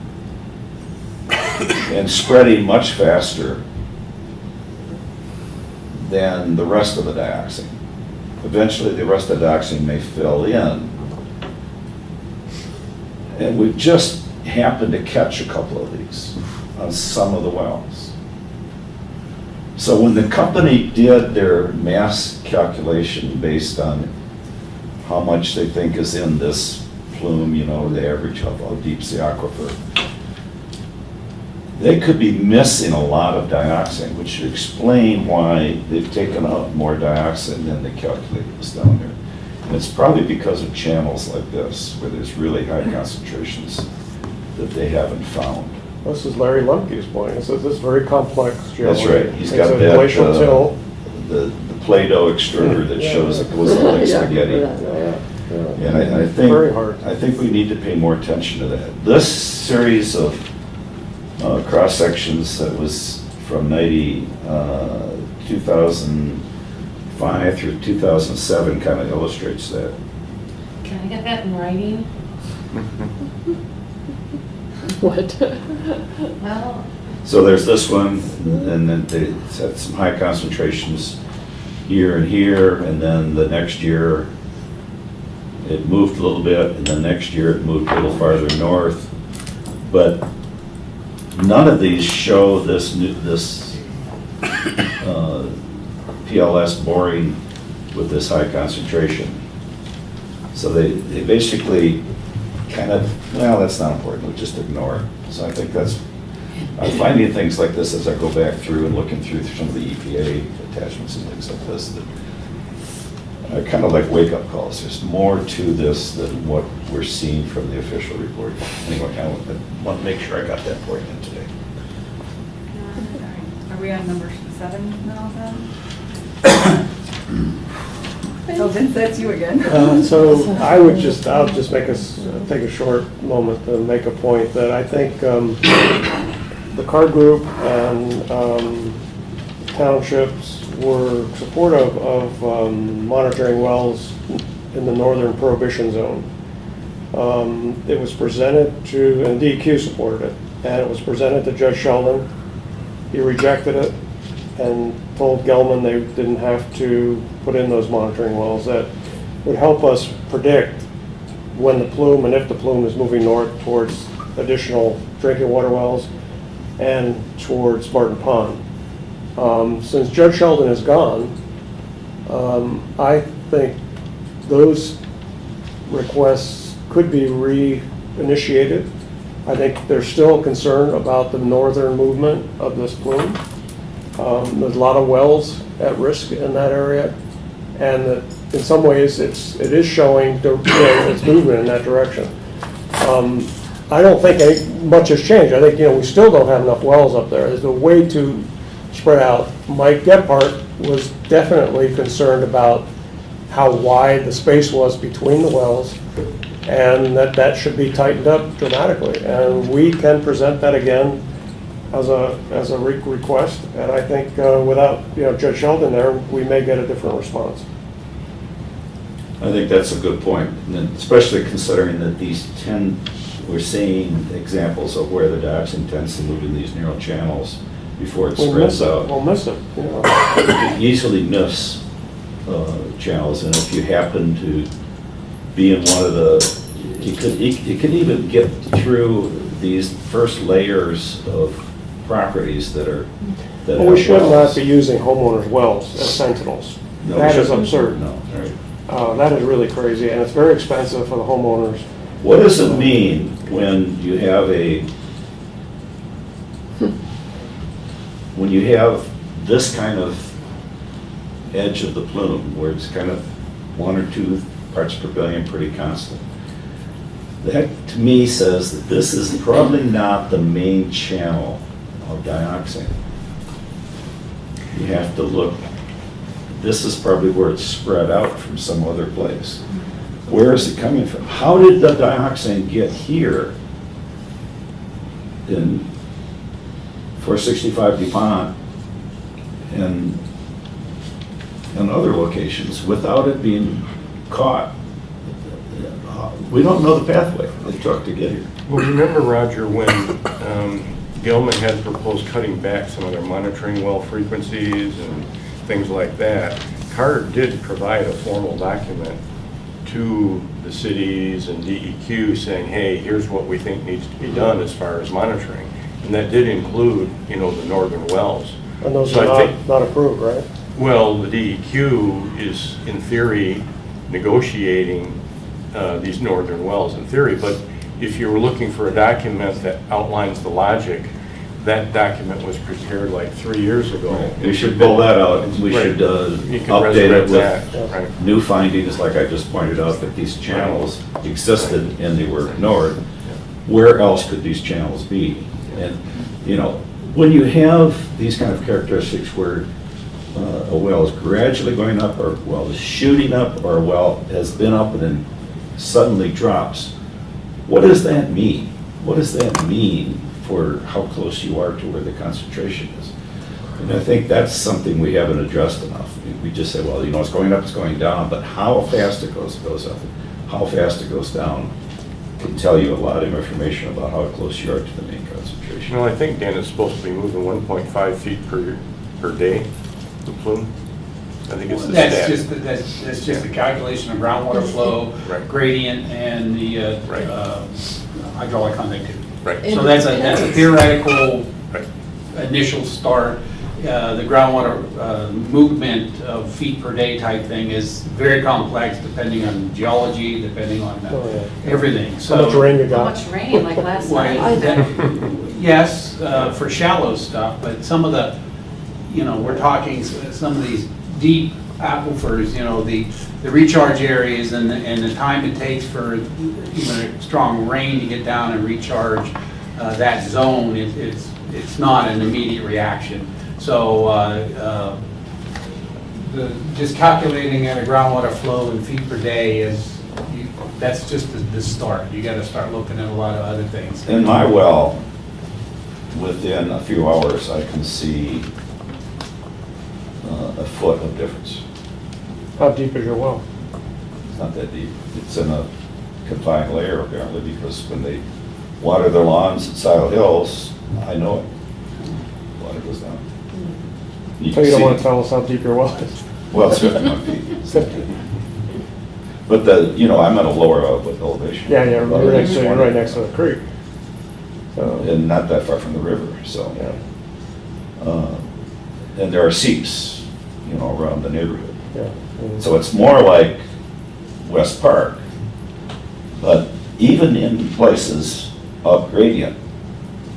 and spreading much faster than the rest of the dioxin. Eventually, the rest of the dioxin may fill in. And we've just happened to catch a couple of these on some of the wells. So when the company did their mass calculation based on how much they think is in this plume, the average of how deep's the aquifer, they could be missing a lot of dioxin, which should explain why they've taken out more dioxin than they calculated was down there. And it's probably because of channels like this, where there's really high concentrations that they haven't found. This is Larry Lemke's point. It says this is very complex geology. That's right. He's got It's a that, glacial till. the Play-Doh extruder that shows it goes on like spaghetti. And I think, Very hard. I think we need to pay more attention to that. This series of cross-sections that was from 2005 through 2007 kind of illustrates that. Can I get that in writing? What? Well, So there's this one, and then it's had some high concentrations here and here, and then the next year it moved a little bit, and the next year it moved a little farther north. But none of these show this PLS boring with this high concentration. So they basically kind of, well, that's not important, we'll just ignore it. So I think I'm finding things like this as I go back through and looking through some of the EPA attachments and things like this that are kind of like wake-up calls. There's more to this than what we're seeing from the official report. Anyway, I want to make sure I got that point in today. Are we on number 7 now then? So Vince, that's you again. So I'll just take a short moment to make a point that I think the CAR group and townships were supportive of monitoring wells in the northern Prohibition zone. It was presented to, and DEQ supported it, and it was presented to Judge Sheldon. He rejected it and told Gelman they didn't have to put in those monitoring wells. That would help us predict when the plume and if the plume is moving north towards additional drinking water wells and towards Martin Pond. Since Judge Sheldon is gone, I think those requests could be reinitiated. I think there's still concern about the northern movement of this plume. There's a lot of wells at risk in that area, and that in some ways it is showing its movement in that direction. I don't think much has changed. I think we still don't have enough wells up there. There's a way to spread out. Mike Gephardt was definitely concerned about how wide the space was between the wells, and that should be tightened up dramatically. And we can present that again as a request, and I think without Judge Sheldon there, we may get a different response. I think that's a good point, and especially considering that we're seeing examples of where the dioxane tends to move in these narrow channels before it spreads out. We'll miss it. You can easily miss channels, and if you happen to be in one of the, you could even get through these first layers of properties that are. Well, we should not be using homeowners' wells as sentinels. No, That is absurd. No, right. That is really crazy, and it's very expensive for the homeowners. What does it mean when you have this kind of edge of the plume, where it's kind of 1 or 2 parts per billion, pretty constant? That to me says that this is probably not the main channel of dioxane. You have to look, this is probably where it's spread out from some other place. Where is it coming from? How did the dioxane get here in 465 DuPont and other locations without it being caught? We don't know the pathway it took to get here. Well, remember, Roger, when Gelman had proposed cutting back some of their monitoring well frequencies and things like that, Carter did provide a formal document to the cities and DEQ saying, hey, here's what we think needs to be done as far as monitoring. And that did include, the northern wells. And those So are not approved, right? Well, the DEQ is, in theory, negotiating these northern wells, in theory. But if you were looking for a document that outlines the logic, that document was prepared like 3 years ago. We should pull that out. We should update it with new findings, like I just pointed out, that these channels existed and they were ignored. Where else could these channels be? And, when you have these kind of characteristics where a well is gradually going up, or a well is shooting up, or a well has been up and then suddenly drops, what does that mean? What does that mean for how close you are to where the concentration is? And I think that's something we haven't addressed enough. We just say, well, it's going up, it's going down, but how fast it goes up, how fast it goes down can tell you a lot of information about how close you are to the main concentration. Well, I think, Dan, it's supposed to be moving 1.5 feet per day, the plume. I think it's the stat. That's just the calculation of groundwater flow, gradient, and the hydraulic conductivity. Right. So that's a theoretical initial start. the groundwater movement of feet per day type thing is very complex depending on geology, depending on everything. So How much rain you How got? much rain, like last Right, night? yes, for shallow stuff, but some of the, we're talking some of these deep aquifers, the recharge areas and the time it takes for even a strong rain to get down and recharge that zone, it's not an immediate reaction. So just calculating at a groundwater flow in feet per day that's just the start. You got to start looking at a lot of other things. In my well, within a few hours, I can see a foot of difference. How deep is your well? It's not that deep. It's in a confined layer apparently, because when they water their lawns at Sile Hills, I know it. Water goes down. So you don't want to tell us how deep your well is? Well, it's 51 feet. But I'm at a lower elevation. Yeah, you're right next to the creek. So. And not that far from the river, so. Yeah. And there are seeps, around the neighborhood. Yeah. So it's more like West Park, but even in places up gradient,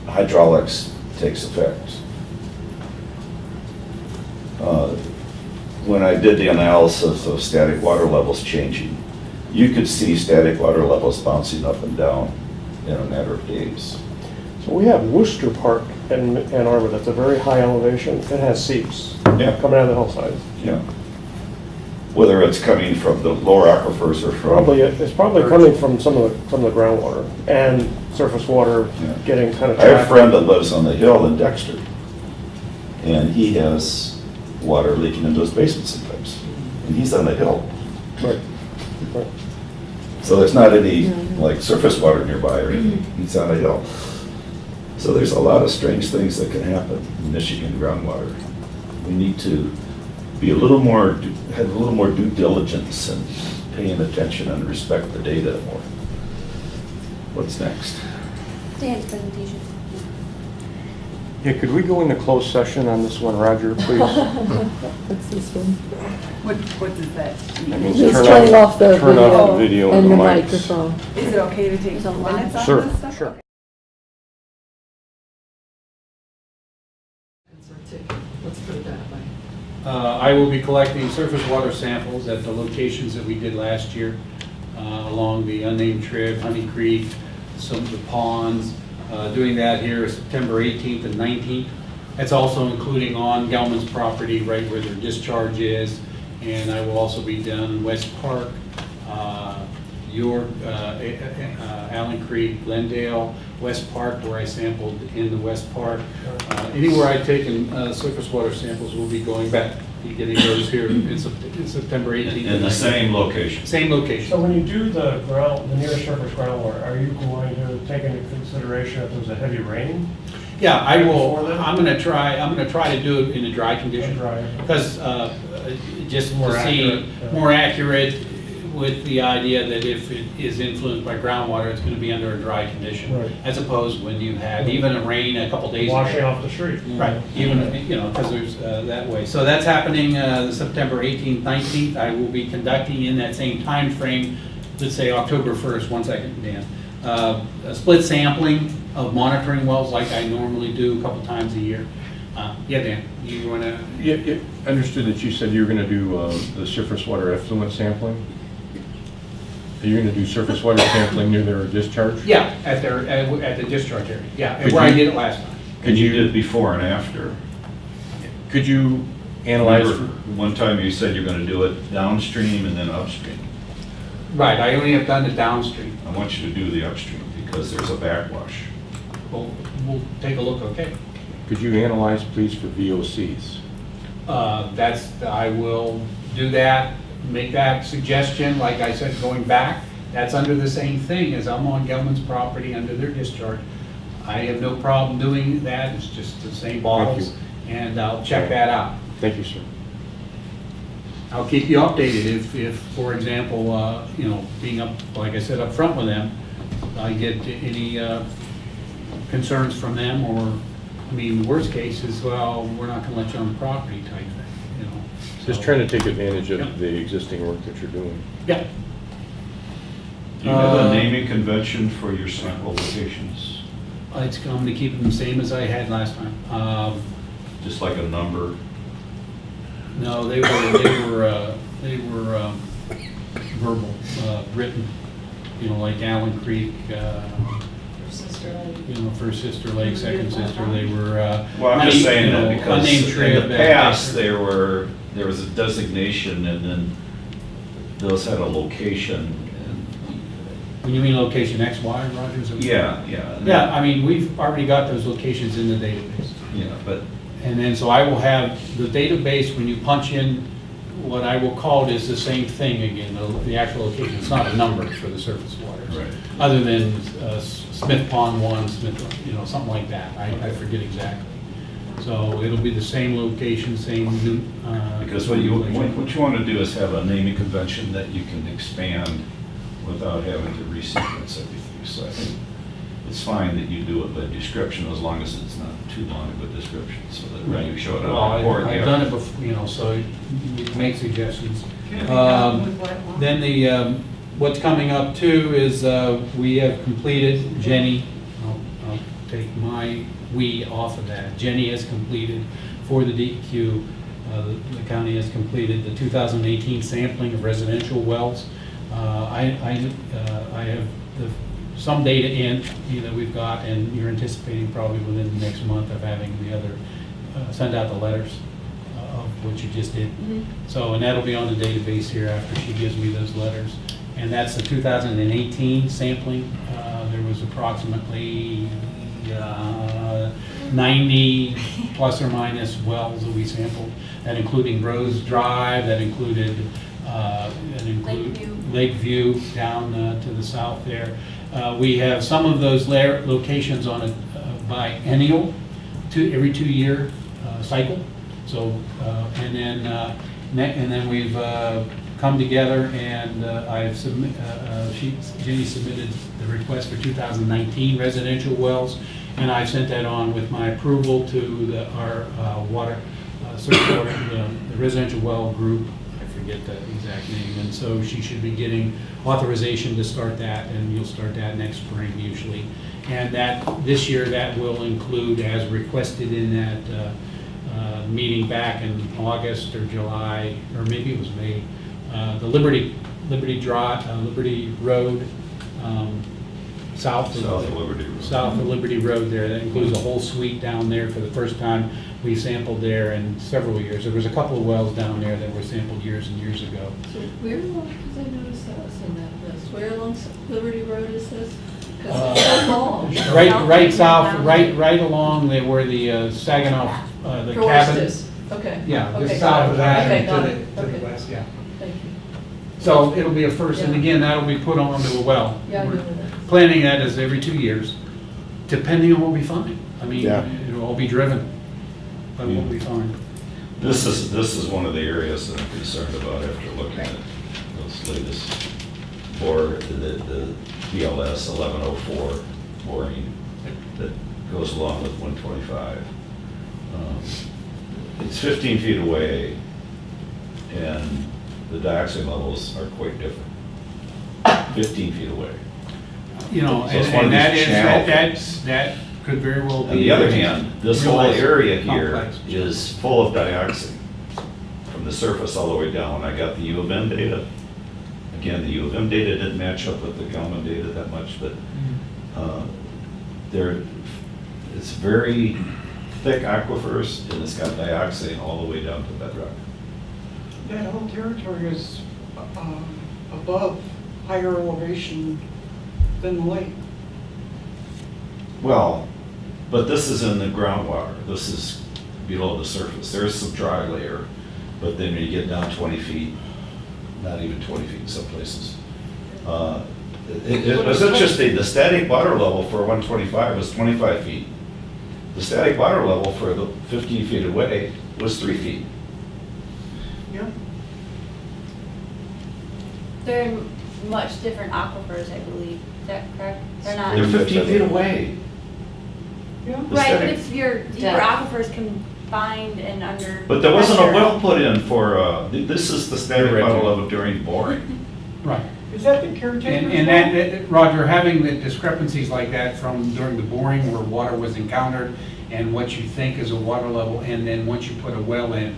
hydraulics takes effect. When I did the analysis of static water levels changing, you could see static water levels bouncing up and down in a matter of days. So we have Worcester Park in Ann Arbor that's a very high elevation. It has seeps coming out of the hillside. Yeah. Whether it's coming from the lower aquifers or from... It's probably coming from some of the groundwater and surface water getting kind of... I have a friend that lives on the hill in Dexter, and he has water leaking into his basement sometimes, and he's on the hill. Right. So there's not any surface water nearby or anything. He's on a hill. So there's a lot of strange things that can happen in Michigan groundwater. We need to be have a little more due diligence and paying attention and respect the data more. What's next? Dan's presentation. Yeah, could we go into closed session on this one, Roger, please? What's this one? What does that mean? That means He's turn turning off- off the turn off the video and and the the mics. microphone. Is it okay to take It's a lot. minutes on Sure, this stuff? sure. Let's put it that way. I will be collecting surface water samples at the locations that we did last year, along the unnamed trib, Honey Creek, some of the ponds. Doing that here September 18th and 19th. That's also including on Gelman's property, right where their discharge is. And I will also be down in West Park, York, Allen Creek, Glendale, West Park, where I sampled in the West Park. Anywhere I've taken surface water samples, we'll be going back, be getting those here in September 18th. In the same location? Same location. So when you do the near surface groundwater, are you going to take into consideration if there's a heavy rain? Yeah, I will. I'm going to try to do it in a dry condition, because just More to see accurate, yeah. more accurate, with the idea that if it is influenced by groundwater, it's going to be under a dry condition, Right. as opposed when you had even a rain a couple days Washing ago. off the street. Right, even, because there's that way. So that's happening September 18th, 19th. I will be conducting in that same time frame, let's say October 1st, 1 second, Dan, a split sampling of monitoring wells like I normally do a couple times a year. Yeah, Dan, you want to? Yeah, understood that you said you were going to do the surface water effluent sampling? Are you going to do surface water sampling near their discharge? Yeah, at the discharge area, yeah, Could where I you- did it last time. And you did before and after. Could you analyze? Remember, one time you said you're going to do it downstream and then upstream. Right, I only have done the downstream. I want you to do the upstream because there's a backwash. We'll take a look, okay? Could you analyze, please, for VOCs? I will do that, make that suggestion, like I said, going back. That's under the same thing as I'm on Gelman's property under their discharge. I have no problem doing that, it's just the same bottles, and I'll check that out. Thank you, sir. I'll keep you updated if for example, being up, like I said, up front with them, I get any concerns from them or I mean, worst case is, well, we're not gonna let you on the property type thing, you know? Just So- trying to take advantage Yeah. of the existing work that you're doing. Yeah. Do you have a naming convention for your sample locations? I'm gonna keep them the same as I had last time. Just like a number? No, they were verbal, written, you know, like Allen Creek, Sister Lake. you know, First Sister Lake, Second Sister, they were. Well, I'm just saying you know, that because unnamed in trib the that- past, there was a designation and then those had a location. When you mean location X, Y, Rogers? Yeah. Yeah, I mean, we've already got those locations in the database. Yeah, but And then, so I will have the database, when you punch in, what I will call it is the same thing again, the actual location. It's not a number for the surface waters. Right. Other than Smith Pond 1, Smith, you know, something like that. I forget exactly. So it'll be the same location, same new. because what you want to do is have a naming convention that you can expand without having to resequence everything. So I think it's fine that you do it by description as long as it's not too long of a description, so that when you show it Well, on the report. I've done it before, you know, so you can make suggestions. Can it be done with what one? Then what's coming up too is we have completed, Jenny, I'll take my "we" off of that. Jenny has completed for the DEQ, the county has completed the 2018 sampling of residential wells. I have some data in, that we've got, and you're anticipating probably within the next month of having the other, send out the letters of what you just did. So, and that'll be on the database here after she gives me those letters. And that's the 2018 sampling. There was approximately 90 plus or minus wells that we sampled. That including Rose Drive, that included Lakeview down to the south there. We have some of those locations on a biennial, every 2-year cycle. So, and then we've come together and Jenny submitted the request for 2019 residential wells, and I sent that on with my approval to our water, the residential well group. I forget the exact name, and so she should be getting authorization to start that, and you'll start that next spring usually. And that, this year, that will include, as requested in that meeting back in August or July, or maybe it was May, the Liberty Road, south of Liberty Road there. That includes a whole suite down there for the first time. We sampled there in several years. There was a couple of wells down there that were sampled years and years ago. So where along, because I noticed that was in that list, where along Liberty Road is this? Because it's so long. Right south, right along there where the Saginaw, the For cabin. Orstis. Okay. Yeah, Okay, just got south it. of that Okay, and got to it. the Okay. west, yeah. Thank you. So it'll be a first, and Yeah. again, that'll be put onto a well. Yeah, I know We're that. planning that as every 2 years, depending on what we find. I mean, Yeah. it'll all be driven by what we find. This is one of the areas that I'm concerned about after looking at those latest the BLS 1104 boring that goes along with 125. It's 15 feet away, and the dioxane levels are quite different. 15 feet away. You know, So it's one of and these channel that could very well be. On the other hand, this whole realized area here complex. is full of dioxane from the surface all the way down. I got the U of M data. Again, the U of M data didn't match up with the Gelman data that much, but it's very thick aquifers, and it's got dioxane all the way down to bedrock. That whole territory is above higher elevation than the lake. Well, but this is in the groundwater. This is below the surface. There is some dry layer, but then when you get down 20 feet, not even 20 feet in some places. It was interesting, the static water level for 125 was 25 feet. The static water level for the 15 feet away was 3 feet. Yeah. They're in much different aquifers, I believe. Is that correct? They're not. They're 15 feet away. Yeah. Right, but if your deeper aquifers combined and under. But there wasn't a pressure- well put in for, this is the static water level during boring. Right. Is that the caretaker? And that, Roger, having the discrepancies like that from during the boring where water was encountered and what you think is a water level, and then once you put a well in,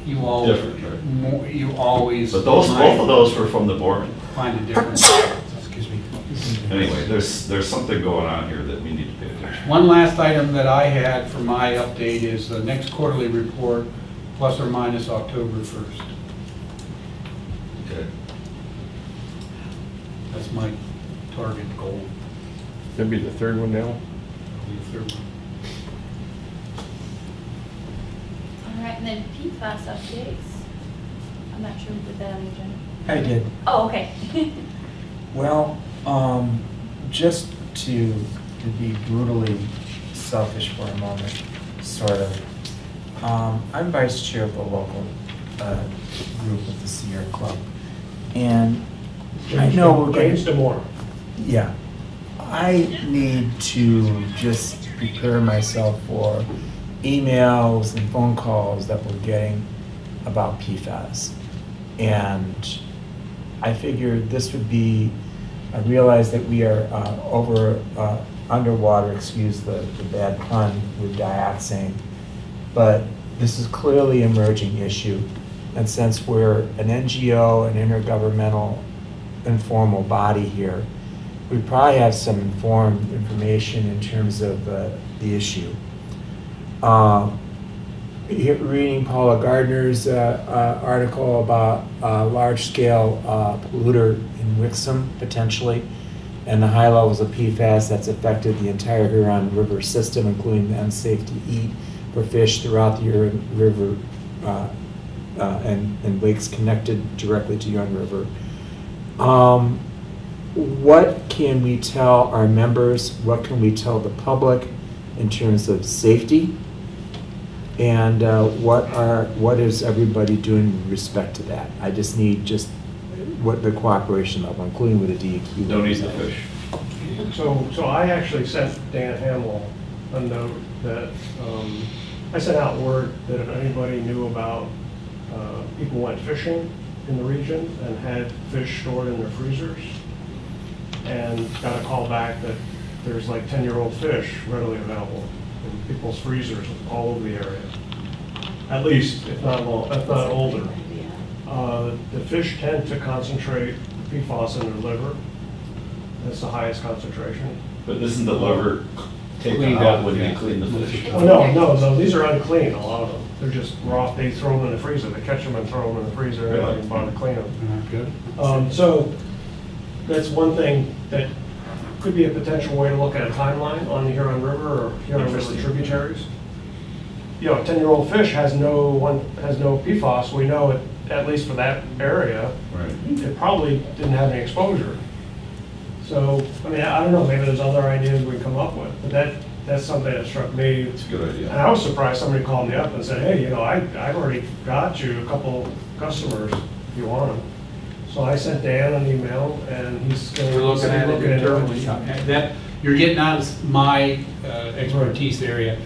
you always, Different, right? you always. But those, both of those were from the boring. Find a difference. Excuse me. Anyway, there's something going on here that we need to pay attention. One last item that I had for my update is the next quarterly report, plus or minus October 1st. Okay. That's my target goal. That'd be the third one now? That'll be the third one. All right, and then PFAS updates. I'm not sure who put that on the agenda. I did. Oh, okay. Well, just to be brutally selfish for a moment, sort of. I'm vice chair of the local group of the Sierra Club, and I know we're going James Demore. Yeah, I need to just prepare myself for emails and phone calls that we're getting about PFAS, and I figured this would be. I realize that we are underwater, excuse the bad pun, with dioxane, but this is clearly an emerging issue. And since we're an NGO, an intergovernmental informal body here, we probably have some informed information in terms of the issue. Reading Paula Gardner's article about large-scale polluter in Wixom, potentially, and the high levels of PFAS that's affected the entire Huron River system, including the unsafe to eat for fish throughout the Huron River and lakes connected directly to Huron River. What can we tell our members? What can we tell the public in terms of safety? And what is everybody doing with respect to that? I just need what the cooperation of, including with the DEQ. Don't eat the fish. So I actually sent Dan Hamill a note that, I sent out word that if anybody knew about people went fishing in the region and had fish stored in their freezers, and got a call back that there's like 10-year-old fish readily available in people's freezers all over the area. At least, if not older. The fish tend to concentrate PFAS in their liver. That's the highest concentration. But isn't the liver taken Cleaned out up, when yeah. you clean the fish? Oh, no, these are unclean, a lot of them. They're just raw, they throw them in the freezer, they catch them and throw them in the freezer, and Really? they bother to clean them. Good. So that's one thing that could be a potential way to look at a timeline on the Huron River or Huron River tributaries. You know, a 10-year-old fish has no PFAS. We know it, at least for that area, Right. it probably didn't have any exposure. So, I mean, I don't know, maybe there's other ideas we can come up with, but that's something that struck me. It's a good idea. And I was surprised somebody called me up and said, hey, I've already got you a couple customers if you want them. So I sent Dan an email, and he's going to We're looking at it internally. it. That, you're getting out of my expertise area.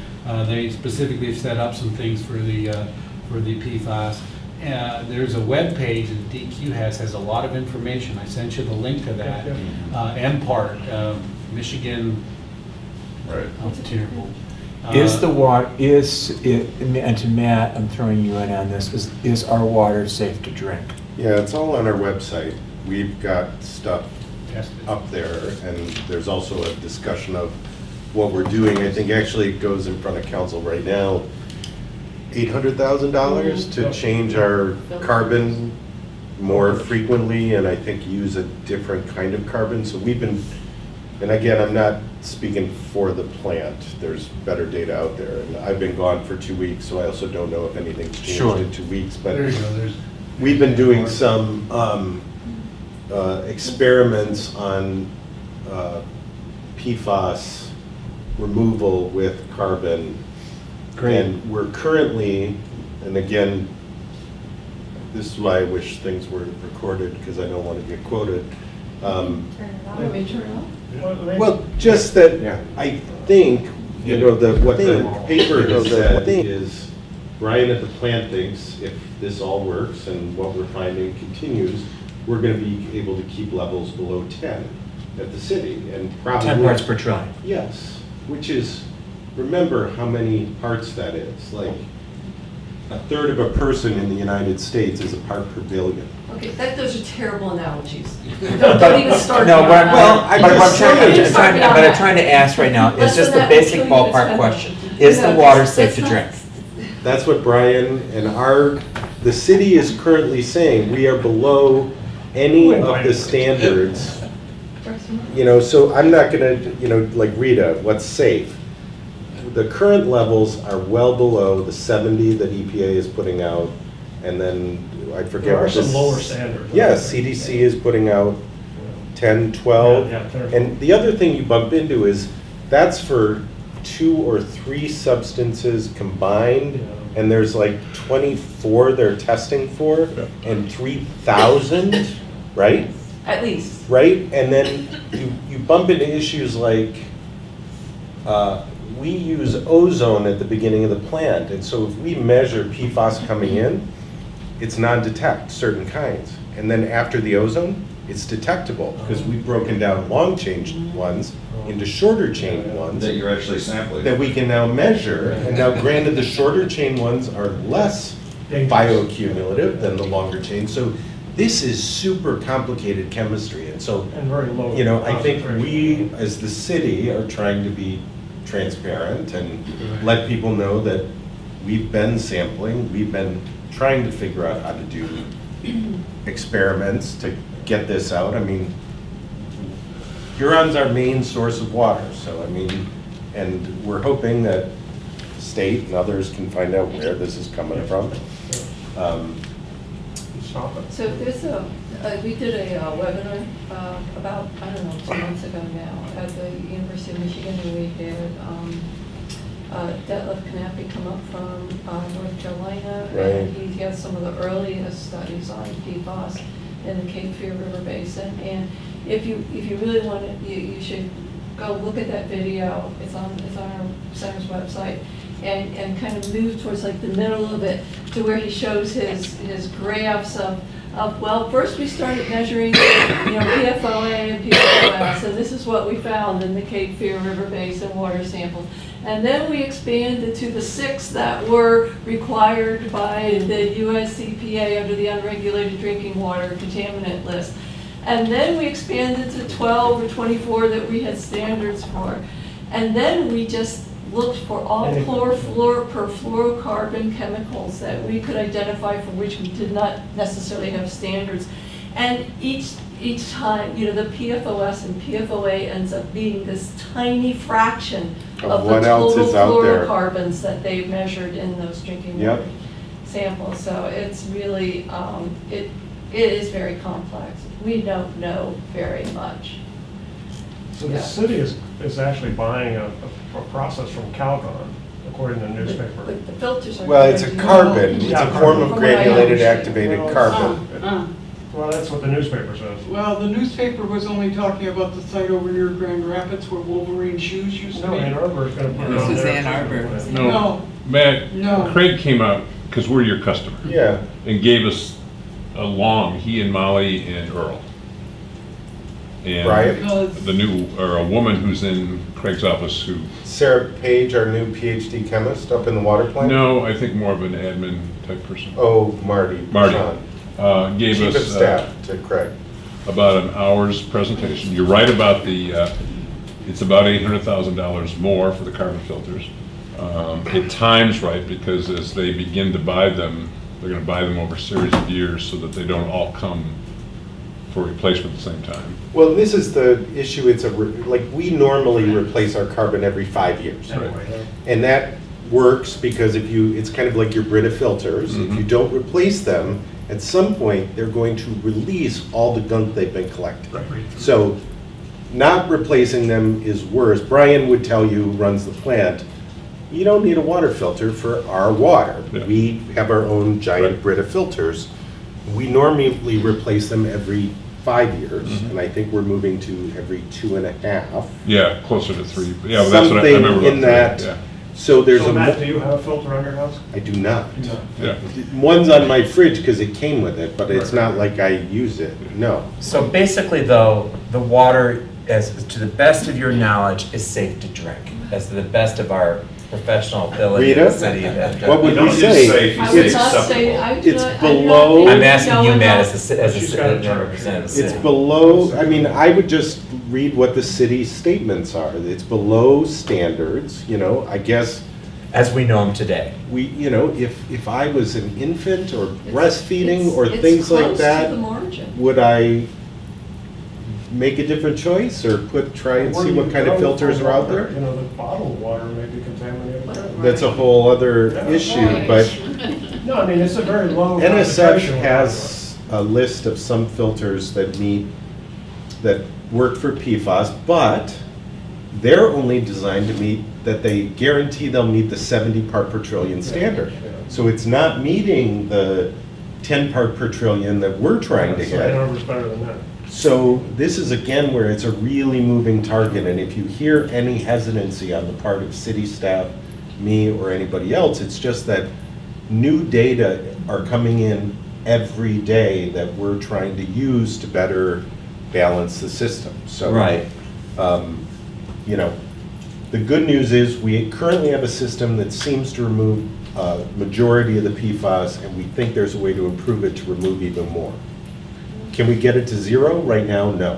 They specifically set up some things for the PFAS. There's a web page that DEQ has a lot of information. I sent you the link to that. MPART, Michigan. Right. Oh, terrible. Is the water, and to Matt, I'm throwing you in on this, is our water safe to drink? Yeah, it's all on our website. We've got stuff Tested. up there, and there's also a discussion of what we're doing. I think actually it goes in front of council right now, $800,000 to change our carbon more frequently, and I think use a different kind of carbon. So we've been, and again, I'm not speaking for the plant. There's better data out there, and I've been gone for 2 weeks, so I also don't know if anything's changed Sure. in 2 weeks. But There you go. we've been doing some experiments on PFAS removal with carbon. Great. And we're currently, and again, this is why I wish things weren't recorded, because I don't want to get quoted. Want me to turn it off? Well, just that I think You know, what the paper has said is, Brian at the plant thinks if this all works and what we're finding continues, we're gonna be able to keep levels below 10 at the city, and probably. 10 parts per trillion. Yes, which is, remember how many parts that is. Like, a third of a person in the United States is a part per billion. Okay, those are terrible analogies. Don't even start. No, me what on I'm, that. but what I'm trying, Just start me on but I'm that. trying to ask right now is Less just than the that will basic kill you this ballpark kind of- question. Is the No, water that's safe to not- drink? That's what Brian and the city is currently saying. We are below any of the standards. You know, so I'm not gonna, like Rita, what's safe? The current levels are well below the 70 that EPA is putting out, and then I forget There are what some this. lower standards. Yes, CDC is putting out 10, 12. Yeah, 10 or And the other thing you bump into is, that's for 2 or 3 substances combined, and there's like 24 they're testing for, and 3,000, right? At least. Right? And then you bump into issues like, we use ozone at the beginning of the plant, and so if we measure PFAS coming in, it's non-detect, certain kinds. And then after the ozone, it's detectable, because we've broken down long-chain ones into shorter chain ones. That you're actually sampling. That we can now measure, and now granted, the shorter chain ones are less bioaccumulative than the longer chain, so this is super complicated chemistry, and so, And very low. I think we, as the city, are trying to be transparent and let people know that we've been sampling, we've been trying to figure out how to do experiments to get this out. I mean, Huron's our main source of water, so I mean, and we're hoping that the state and others can find out where this is coming from. Stop it. So there's we did a webinar about, I don't know, 2 months ago now at the University of Michigan, and we had Detlef Knappe come up from North Carolina, and he has some of the earliest studies on PFAS in the Cape Fear River Basin. And if you really want to, you should go look at that video. It's on our center's website. And kind of move towards like the middle of it to where he shows his graphs of well, first we started measuring, PFOA and PFOS, and this is what we found in the Cape Fear River Basin water samples. And then we expanded to the 6 that were required by the US EPA under the unregulated drinking water contaminant list. And then we expanded to 12 or 24 that we had standards for. And then we just looked for all perfluorocarbon chemicals that we could identify for which we did not necessarily have standards. And each time, the PFOS and PFOA ends up being this tiny fraction of the total fluorocarbons that they've measured in those drinking water samples. So it's really, it is very complex. We don't know very much. So the city is actually buying a process from Calgon, according to the newspaper. But the filters are. Well, it's a carbon, it's a form of granulated activated carbon. Well, that's what the newspaper says. Well, the newspaper was only talking about the site over near Grand Rapids where Wolverine shoes used to be. No, Ann Arbor is going to put it on This is there. Ann Arbor. No. Matt, No. Craig came out, because we're your customer. Yeah. And gave us he and Molly and Earl. And Brian? a woman who's in Craig's office who. Sarah Page, our new PhD chemist up in the water plant? No, I think more of an admin type person. Oh, Marty. Gave Chief us. of Staff to Craig. About an hour's presentation. You're right about it's about $800,000 more for the carbon filters. It times right, because as they begin to buy them, they're going to buy them over a series of years so that they don't all come for replacement at the same time. Well, this is the issue, we normally replace our carbon every 5 years. Anyway, And that works because it's kind of like your Brita filters. If you don't replace them, at some point, they're going to release all the gunk they've been collecting. So not replacing them is worse. Brian would tell you, who runs the plant, you don't need a water filter for our water. Yeah. We have our own giant Brita filters. We normally replace them every 5 years, and I think we're moving to every 2.5. Yeah, closer to 3. Yeah, well, that's what I remember. Something in that. Yeah. So there's So a. Matt, do you have a filter on your house? I do not. Yeah. One's on my fridge because it came with it, but it's not like I use it, no. So basically, though, the water, as to the best of your knowledge, is safe to drink, as to the best of our professional ability in the Rita, city. what would we say? I would not say, It's below. I'm asking you, Matt, as a representative of the It's city. below, I mean, I would just read what the city statements are. It's below standards, I guess. As we know them today. If I was an infant or breastfeeding or things like that, would I make a different choice or try and see what kind of filters are out there? The bottled water may be contaminated. That's a whole other issue, but No, I mean, it's a very low. NSF concentration has a list of some filters that work for PFAS, but they're only designed to meet, that they guarantee they'll meet the 70 part per trillion standard. So it's not meeting the 10 part per trillion that we're trying to So hit. Ann Arbor's better than that. So this is again where it's a really moving target, and if you hear any hesitancy on the part of city staff, me or anybody else, it's just that new data are coming in every day that we're trying to use to better balance the system. So, Right. The good news is we currently have a system that seems to remove majority of the PFAS, and we think there's a way to improve it to remove even more. Can we get it to 0? Right now, no.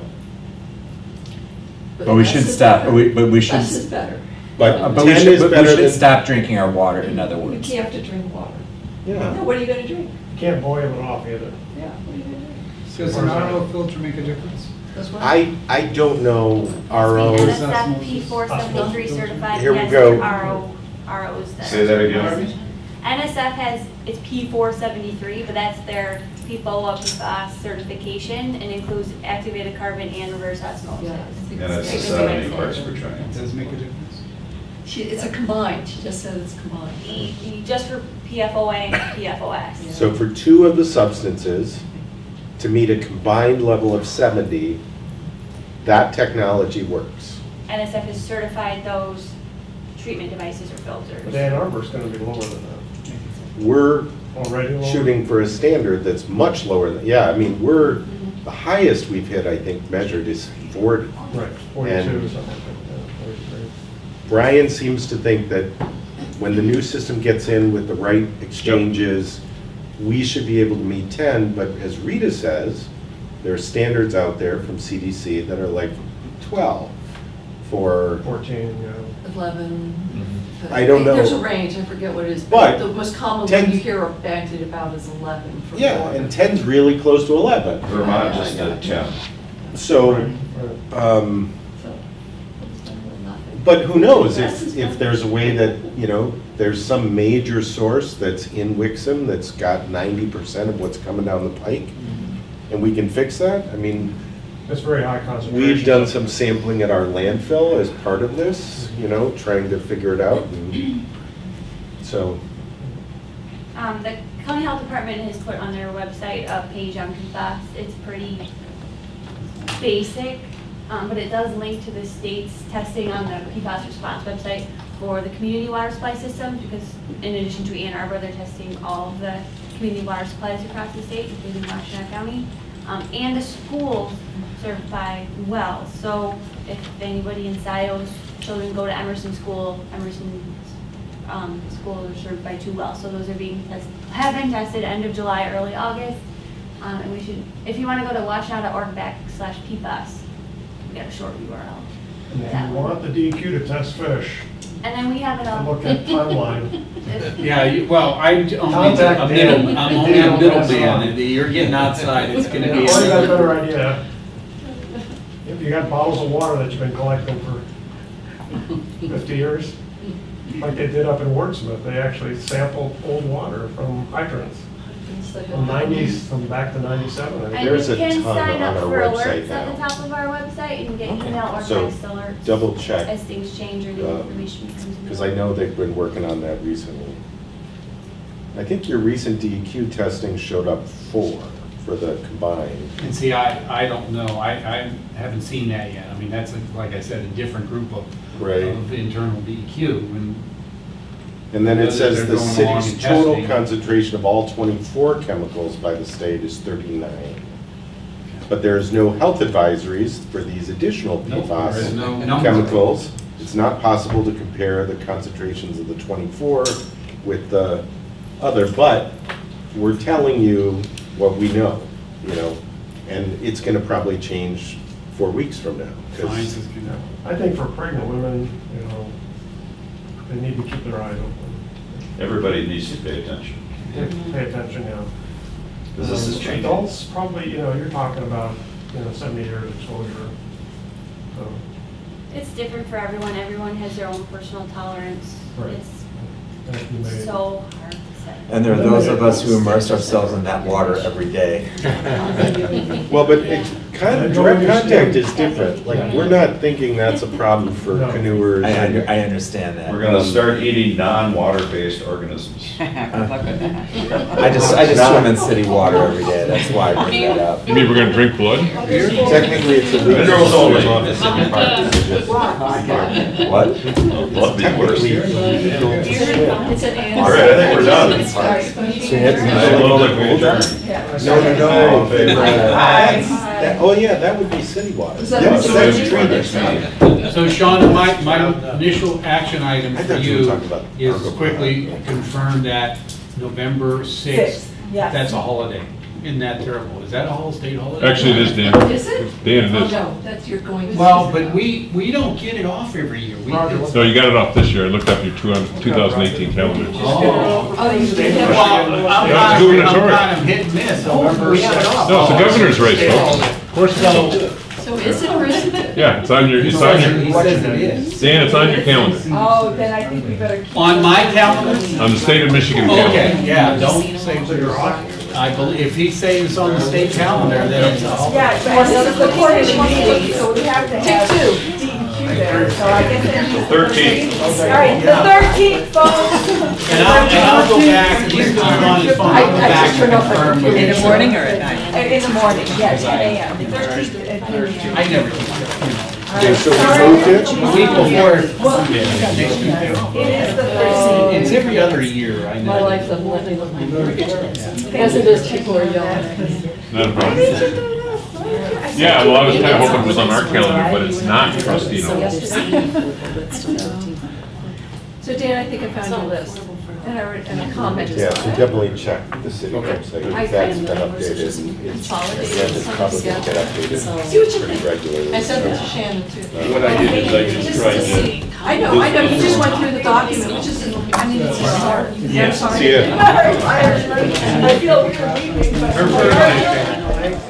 But we should stop, but we should. Less is better. But we 10 is better should than. stop drinking our water, in other You words. can't have to drink water. Yeah. No, what are you gonna drink? You can't boil it off either. Yeah, what are you gonna drink? Does an RO filter make a difference? I don't know RO. NSF P473 certified, Here we yes, go. ROs that. Say that again. NSF has, it's P473, but that's their PFAS certification and includes activated carbon and reverse osmosis. And that's the 70 parts per trillion. It does make a difference. It's a combined, she just said it's combined. Just for PFOA and PFOS. So for 2 of the substances, to meet a combined level of 70, that technology works. NSF has certified those treatment devices or filters. But Ann Arbor's gonna be lower than that. We're Already lower? shooting for a standard that's much lower than, the highest we've hit, I think, measured is 40. Right, 42 or And something like that, 43. Brian seems to think that when the new system gets in with the right exchanges, we should be able to meet 10, but as Rita says, there are standards out there from CDC that are like 12 for. 14, 11. I don't know. There's a range, I forget what it is, But but the most common 10 one you hear bandied about is 11 for Yeah, water. and 10's really close to 11. Vermont just did 10. So, So, but who knows if there's a way that, there's some major source that's in Wixom that's got 90% of what's coming down the pike, and we can fix that? I mean, It's very high concentration. we've done some sampling at our landfill as part of this, trying to figure it out. And so, The county health department has put on their website a page on PFAS. It's pretty basic, but it does link to the state's testing on the PFAS response website for the community water supply system, because in addition to Ann Arbor, they're testing all of the community water supplies across the state, including Washtenaw County. And the schools certify well. So if anybody in Scio's children go to Emerson School, Emerson's schools are certified too well. So those are have been tested end of July, early August. And we should, if you want to go to washtenaw.org/PFAS, we got a short URL. And if you want the DEQ to test fish, And then we have it all. look at timeline. Yeah, I'm Contact Dan. only a middleman. You're getting outside, it's gonna be. Or you got a better idea. If you got bottles of water that you've been collecting for 50 years, like they did up in Wordsmith, they actually sampled old water from hydrants. From 90s, from back to 97. And There's you a can ton sign up on our for website alerts at the now. top of our website and get email or So, text alerts. double check, As things change or new information becomes available. because I know they've been working on that recently. I think your recent DEQ testing showed up 4. for the combined. And see, I don't know, I haven't seen that yet. I mean, that's, like I said, a different group of internal DEQ. And then it whether says they're the going along city's and total testing. concentration of all 24 chemicals by the state is 39. But there's no health advisories for these additional Nope, there is PFAS no number. chemicals. It's not possible to compare the concentrations of the 24 with the other, but we're telling you what we know, and it's gonna probably change 4 weeks from now. 'cause- Science is good. I think for pregnant women, they need to keep their eyes open. Everybody needs to pay attention. Pay attention, yeah. Because this is changing. Adults, probably, you're talking about, 70 years exposure. So, It's different for everyone. Everyone has their own personal tolerance. Right. It's so hard to say. And there are those of us who immerse ourselves in that water every day. Well, but direct contact is different. Like, we're not thinking that's a problem for canoers. I understand that. We're gonna start eating non-water-based organisms. I just swim in city water every day, that's why I bring that up. You mean we're gonna drink blood? Technically, it's a legal. Minerals only. What? Blood be worse. It's an All right, I think we're done. So you have to I don't know that we adjourned. Oh, yeah, that would be city water. that That's what treated. So Shana, my initial action item I for thought you were you talking about is cargo quickly confirm that November 6th, Sixth, yes. that's a holiday. Isn't that terrible? Is that a whole state holiday? Actually, it is, Dan. Is it? Dan, it Oh, is. no, that's, you're going. Well, but we don't get it off every year. It's- No, you got it off this year. I looked up your 2018 calendar. Oh. Oh, you did Well, have. Gubernatorial. I'm kind of hit and miss. We have it off. No, it's a governor's race, folks. Of course it's So is it or isn't it? Yeah, it's on your, He says it is. Dan, it's on your calendar. Oh, then I think we better keep. On my calendar? On the state of Michigan calendar. Okay, yeah, don't say you're off. I believe, if he's saying it's on the state calendar, then it's a holiday. Yeah, but this is the Prohibition meeting, so we have to have DEQ there, so I guess it needs. 13th. All right, the 13th, folks. And I'll go back, he's going on his phone, I'll go I back just turned and off my confirm with computer. you. In the morning or at night? In the morning, yeah, 10 a.m. 13th at 10 a.m. I never keep that. Okay, so we moved it? The week before, Well, yeah, next Tuesday. it is the 13th. It's every other year, I know. My life doesn't let me look my mortgage. As it is, people are yelling. Not a problem. Yeah, well, I was kind of hoping it was on our calendar, but it's not, trustee. So Dan, I think I found your list, and a comment. Yeah, so definitely check the city website. I- That's been updated. It's probably gonna get updated pretty regularly. I sent it to so. Shannon too. What I did is I just tried to. I know, you just went through the document, which is, I mean, it's just hard. Yeah, I'm sorry. see ya. I feel weird leaving, but.